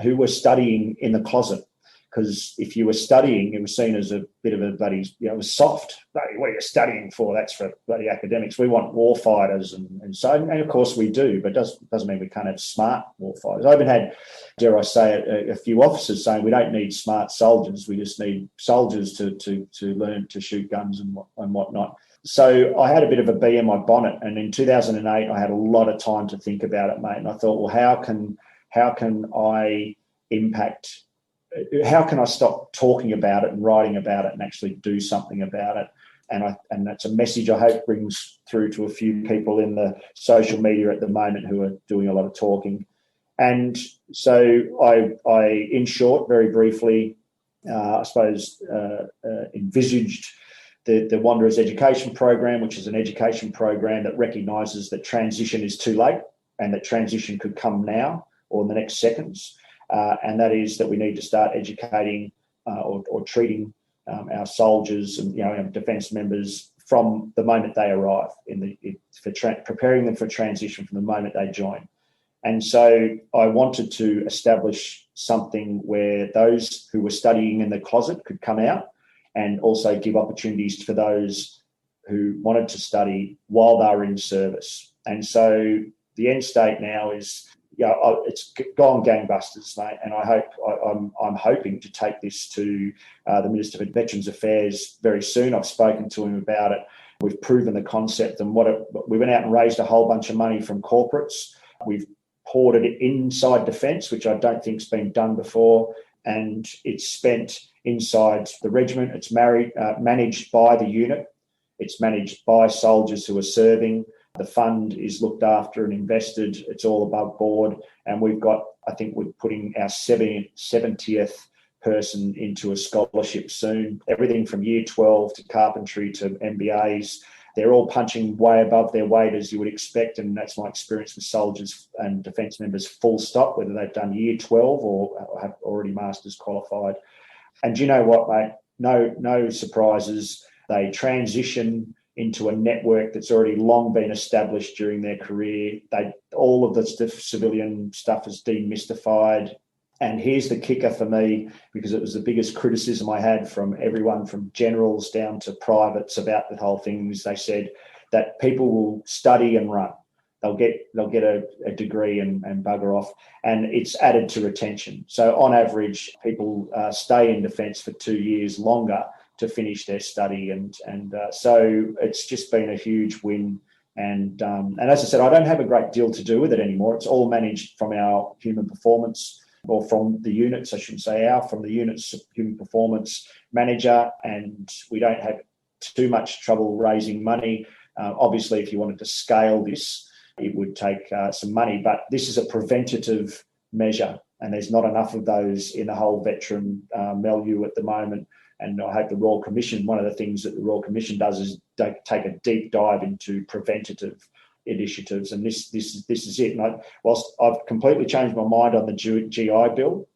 who were studying in the closet. Because if you were studying, it was seen as a bit of a bloody, it was soft. What are you studying for? That's for bloody academics. We want war fighters, and of course we do, but doesn't mean we can't have smart war fighters. I even had, dare I say, a few officers saying we don't need smart soldiers. We just need soldiers to learn to shoot guns and whatnot. So I had a bit of a bee in my bonnet, and in 2008 I had a lot of time to think about it, mate. And I thought, well, how can I impact? How can I stop talking about it and writing about it and actually do something about it? And that's a message I hope brings through to a few people in the social media at the moment who are doing a lot of talking. And so I in short, very briefly, I suppose, envisaged the Wanderers Education Program, which is an education program that recognises that transition is too late and that transition could come now or in the next seconds. And that is that we need to start educating or treating our soldiers and our defence members from the moment they arrive, preparing them for transition from the moment they join. And so I wanted to establish something where those who were studying in the closet could come out, and also give opportunities for those who wanted to study while they were in service. And so the end state now is, it's gone gangbusters, mate. And I'm hoping to take this to the Minister for Veterans Affairs very soon. I've spoken to him about it. We've proven the concept, and we went out and raised a whole bunch of money from corporates. We've poured it inside defence, which I don't think's been done before, and it's spent inside the regiment. It's managed by the unit. It's managed by soldiers who are serving. The fund is looked after and invested. It's all above board. And we're putting our 70th person into a scholarship soon. Everything from year 12 to carpentry to MBAs. They're all punching way above their weight, as you would expect. And that's my experience with soldiers and defence members, full stop, whether they've done year 12 or have already masters qualified. And do you know what, mate? No surprises. They transition into a network that's already long been established during their career. All of the civilian stuff is demystified. And here's the kicker for me, because it was the biggest criticism I had from everyone from generals down to privates about the whole thing, is they said that people will study and run. They'll get a degree and bugger off, and it's added to retention. So on average, people stay in defence for 2 years longer to finish their study, and so it's just been a huge win. And as I said, I don't have a great deal to do with it anymore. It's all managed from our human performance, or from the units, I shouldn't say from the units human performance manager, and we don't have too much trouble raising money. Obviously, if you wanted to scale this, it would take some money, but this is a preventative measure, and there's not enough of those in the whole veteran milieu at the moment. And I hope the Royal Commission, one of the things that the Royal Commission does is take a deep dive into preventative initiatives, and this is it. And whilst I've completely changed my mind on the GI Bill,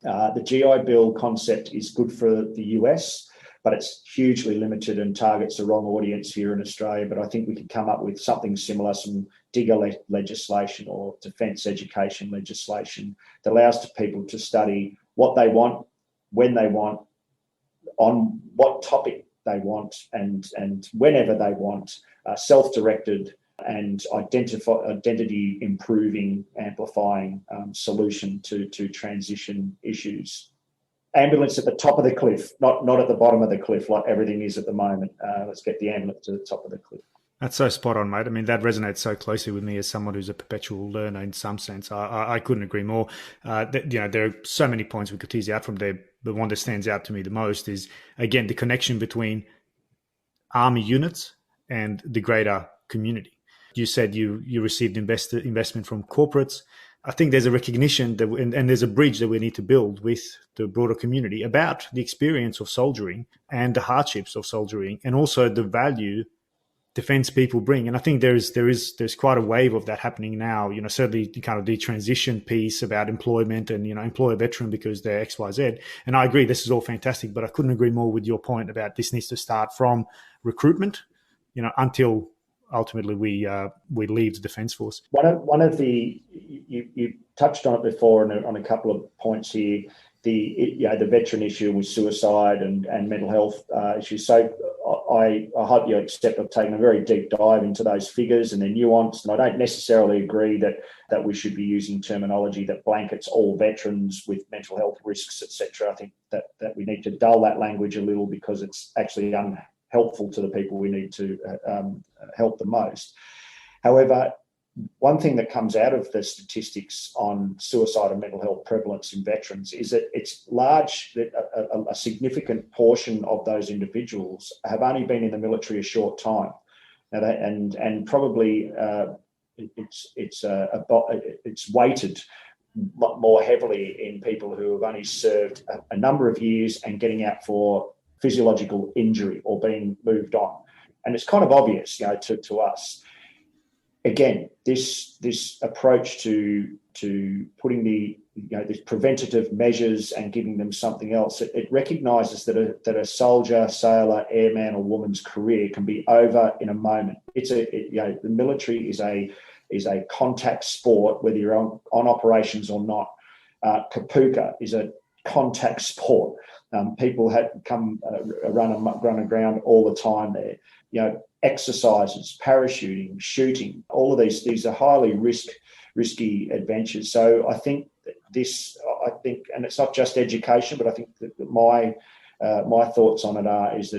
the GI Bill concept is good for the US, but it's hugely limited and targets the wrong audience here in Australia. But I think we could come up with something similar, some digger legislation or defence education legislation that allows people to study what they want, when they want, on what topic they want, and whenever they want, self-directed and identity improving, amplifying solution to transition issues. Ambulance at the top of the cliff, not at the bottom of the cliff like everything is at the moment. Let's get the ambulance to the top of the cliff. That's so spot on, mate. I mean, that resonates so closely with me as someone who's a perpetual learner in some sense. I couldn't agree more. There are so many points we could tease out from there. The one that stands out to me the most is, again, the connection between army units and the greater community. You said you received investment from corporates. I think there's a recognition that, and there's a bridge that we need to build with the broader community about the experience of soldiering and the hardships of soldiering, and also the value defense people bring. And I think there's quite a wave of that happening now. Certainly kind of the transition piece about employment and, employ a veteran because they're XYZ. And I agree, this is all fantastic, but I couldn't agree more with your point about this needs to start from recruitment, until ultimately we leave the Defence Force. One of the you touched on it before on a couple of points here. The veteran issue with suicide and mental health issues. So I hope you accept I've taken a very deep dive into those figures and they're nuanced, and I don't necessarily agree that we should be using terminology that blankets all veterans with mental health risks, etc. I think that we need to dull that language a little, because it's actually unhelpful to the people we need to help the most. However, one thing that comes out of the statistics on suicide and mental health prevalence in veterans is that it's large, that a significant portion of those individuals have only been in the military a short time. Now and probably it's weighted more heavily in people who have only served a number of years and getting out for physiological injury or being moved on. And it's kind of obvious, to us. Again, this approach to putting these preventative measures and giving them something else, it recognises that a soldier, sailor, airman, or woman's career can be over in a moment. The military is a contact sport, whether you're on operations or not. Kapuka is a contact sport. People had come run aground all the time there. Exercises, parachuting, shooting, all of these are highly risky adventures. So I think and it's not just education, but I think that my thoughts on it is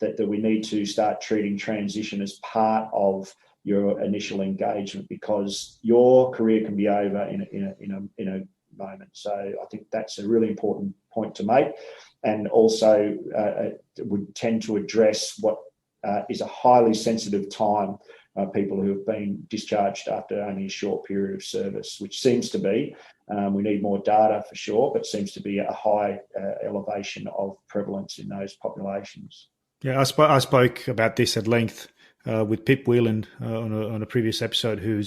that we need to start treating transition as part of your initial engagement, because your career can be over in a moment. So I think that's a really important point to make, and also would tend to address what is a highly sensitive time, people who have been discharged after only a short period of service, which seems to be, we need more data for sure, but seems to be a high elevation of prevalence in those populations. Yeah, I spoke about this at length with Pip Whelan on a previous episode, who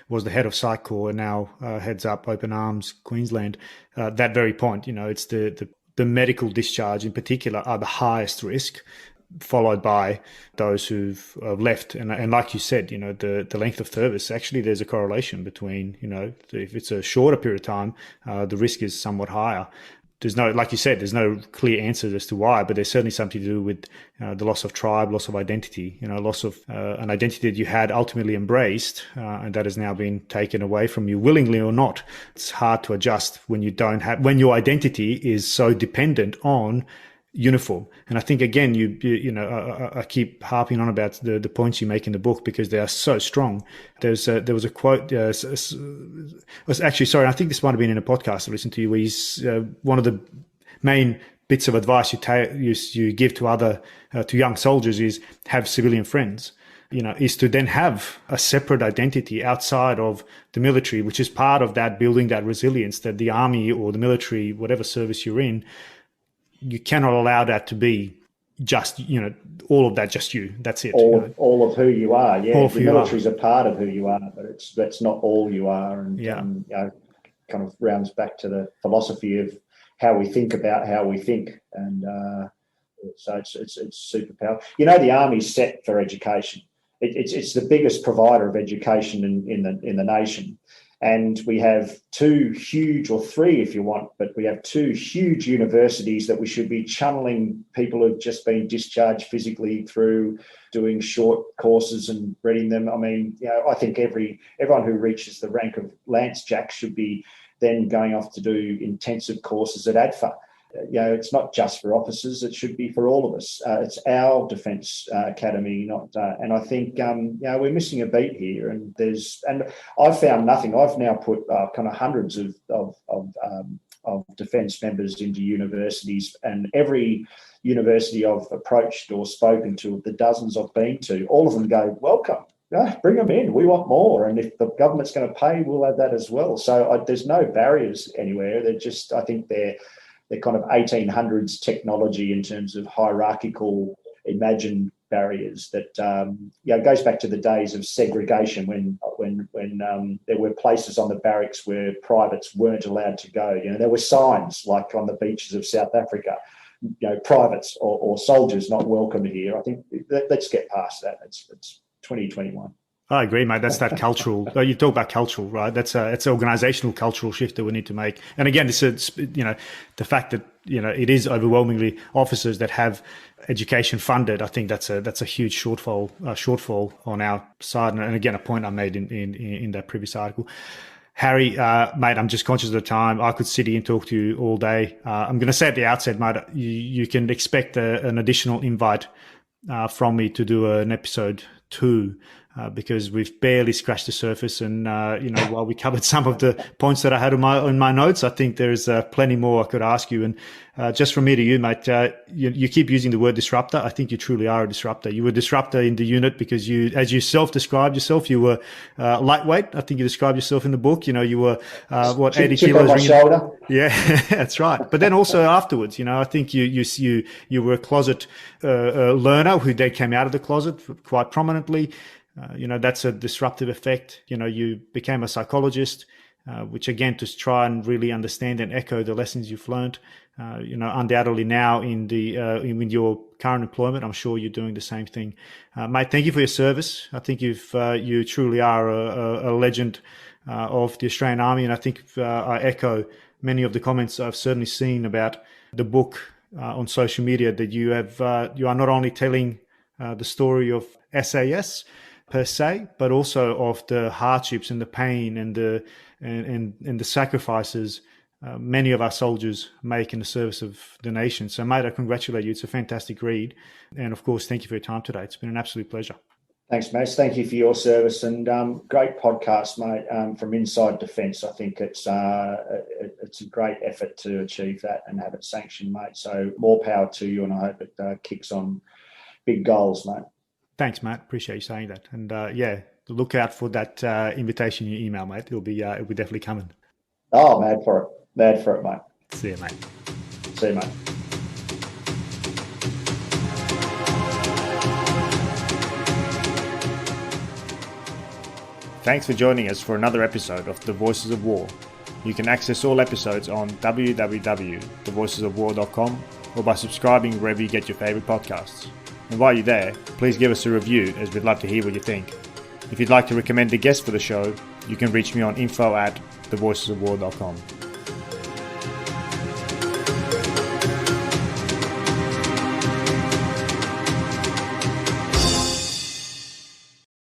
was the head of Psych Corps and now heads up Open Arms Queensland. That very point, it's the medical discharge in particular are the highest risk. followed by those who've left. And like you said, the length of service, actually there's a correlation between, if it's a shorter period of time, the risk is somewhat higher. There's no, like you said, there's no clear answers as to why, but there's certainly something to do with the loss of tribe, loss of identity, loss of an identity that you had ultimately embraced, and that has now been taken away from you willingly or not. It's hard to adjust when when your identity is so dependent on uniform. And I think, again, I keep harping on about the points you make in the book because they are so strong. There was a quote, I think this might have been in a podcast I listened to you, where he's, one of the main bits of advice you give to young soldiers is have civilian friends, is to then have a separate identity outside of the military, which is part of that building that resilience that the army or the military, whatever service you're in, you cannot allow that to be just, all of that, just you. That's it. All of who you are. Yeah, the military is a part of who you are, but that's not all you are. And kind of rounds back to the philosophy of how we think about how we think. And so it's super powerful. The army's set for education. It's the biggest provider of education in the nation. And we have two huge, or three if you want, but we have two huge universities that we should be channeling people who've just been discharged physically through doing short courses and reading them. I mean, I think everyone who reaches the rank of Lance Jack should be then going off to do intensive courses at ADFA. It's not just for officers; it should be for all of us. It's our defence academy, not. And I think we're missing a beat here. And I've found nothing. I've now put kind of hundreds of defence members into universities, and every university I've approached or spoken to, the dozens I've been to, all of them go, "Welcome. Bring them in. We want more. And if the government's going to pay, we'll have that as well." So there's no barriers anywhere. I think they're kind of 1800s technology in terms of hierarchical imagined barriers that goes back to the days of segregation when there were places on the barracks where privates weren't allowed to go. There were signs like on the beaches of South Africa, privates or soldiers not welcome here. I think let's get past that. It's 2021. I agree, mate. That's that cultural. You talk about cultural, right? It's an organizational cultural shift that we need to make. And again, this is the fact that it is overwhelmingly officers that have education funded. I think that's a huge shortfall on our side. And again, a point I made in that previous article. Harry, mate, I'm just conscious of the time. I could sit here and talk to you all day. I'm going to say at the outset, mate, you can expect an additional invite from me to do an episode 2. Because we've barely scratched the surface, and while we covered some of the points that I had in my notes, I think there's plenty more I could ask you. And just from me to you, mate, you keep using the word disruptor. I think you truly are a disruptor. You were a disruptor in the unit because as you self-described yourself, you were lightweight. I think you described yourself in the book. You were 80 kilos on my shoulder. Yeah, that's right. But then also afterwards, I think you were a closet learner who then came out of the closet quite prominently. That's a disruptive effect. You became a psychologist, which again, to try and really understand and echo the lessons you've learned. Undoubtedly now in your current employment, I'm sure you're doing the same thing. Mate, thank you for your service. I think you truly are a legend of the Australian Army, and I think I echo many of the comments I've certainly seen about the book on social media, that you are not only telling the story of SAS per se, but also of the hardships and the pain and the sacrifices many of our soldiers make in the service of the nation. So, mate, I congratulate you. It's a fantastic read. And, of course, thank you for your time today. It's been an absolute pleasure. Thanks, Mace. Thank you for your service, and great podcast, mate, from Inside Defence. I think it's a great effort to achieve that and have it sanctioned, mate. So more power to you, and I hope it kicks on big goals, mate. Thanks, Matt. Appreciate you saying that. And look out for that invitation in your email, mate. It'll be definitely coming. Oh, mad for it. Mad for it, mate. See you, mate. See you, mate. Thanks for joining us for another episode of The Voices of War. You can access all episodes on www.thevoicesofwar.com or by subscribing wherever you get your favourite podcasts. And while you're there, please give us a review, as we'd love to hear what you think. If you'd like to recommend a guest for the show, you can reach me on info@thevoicesofwar.com.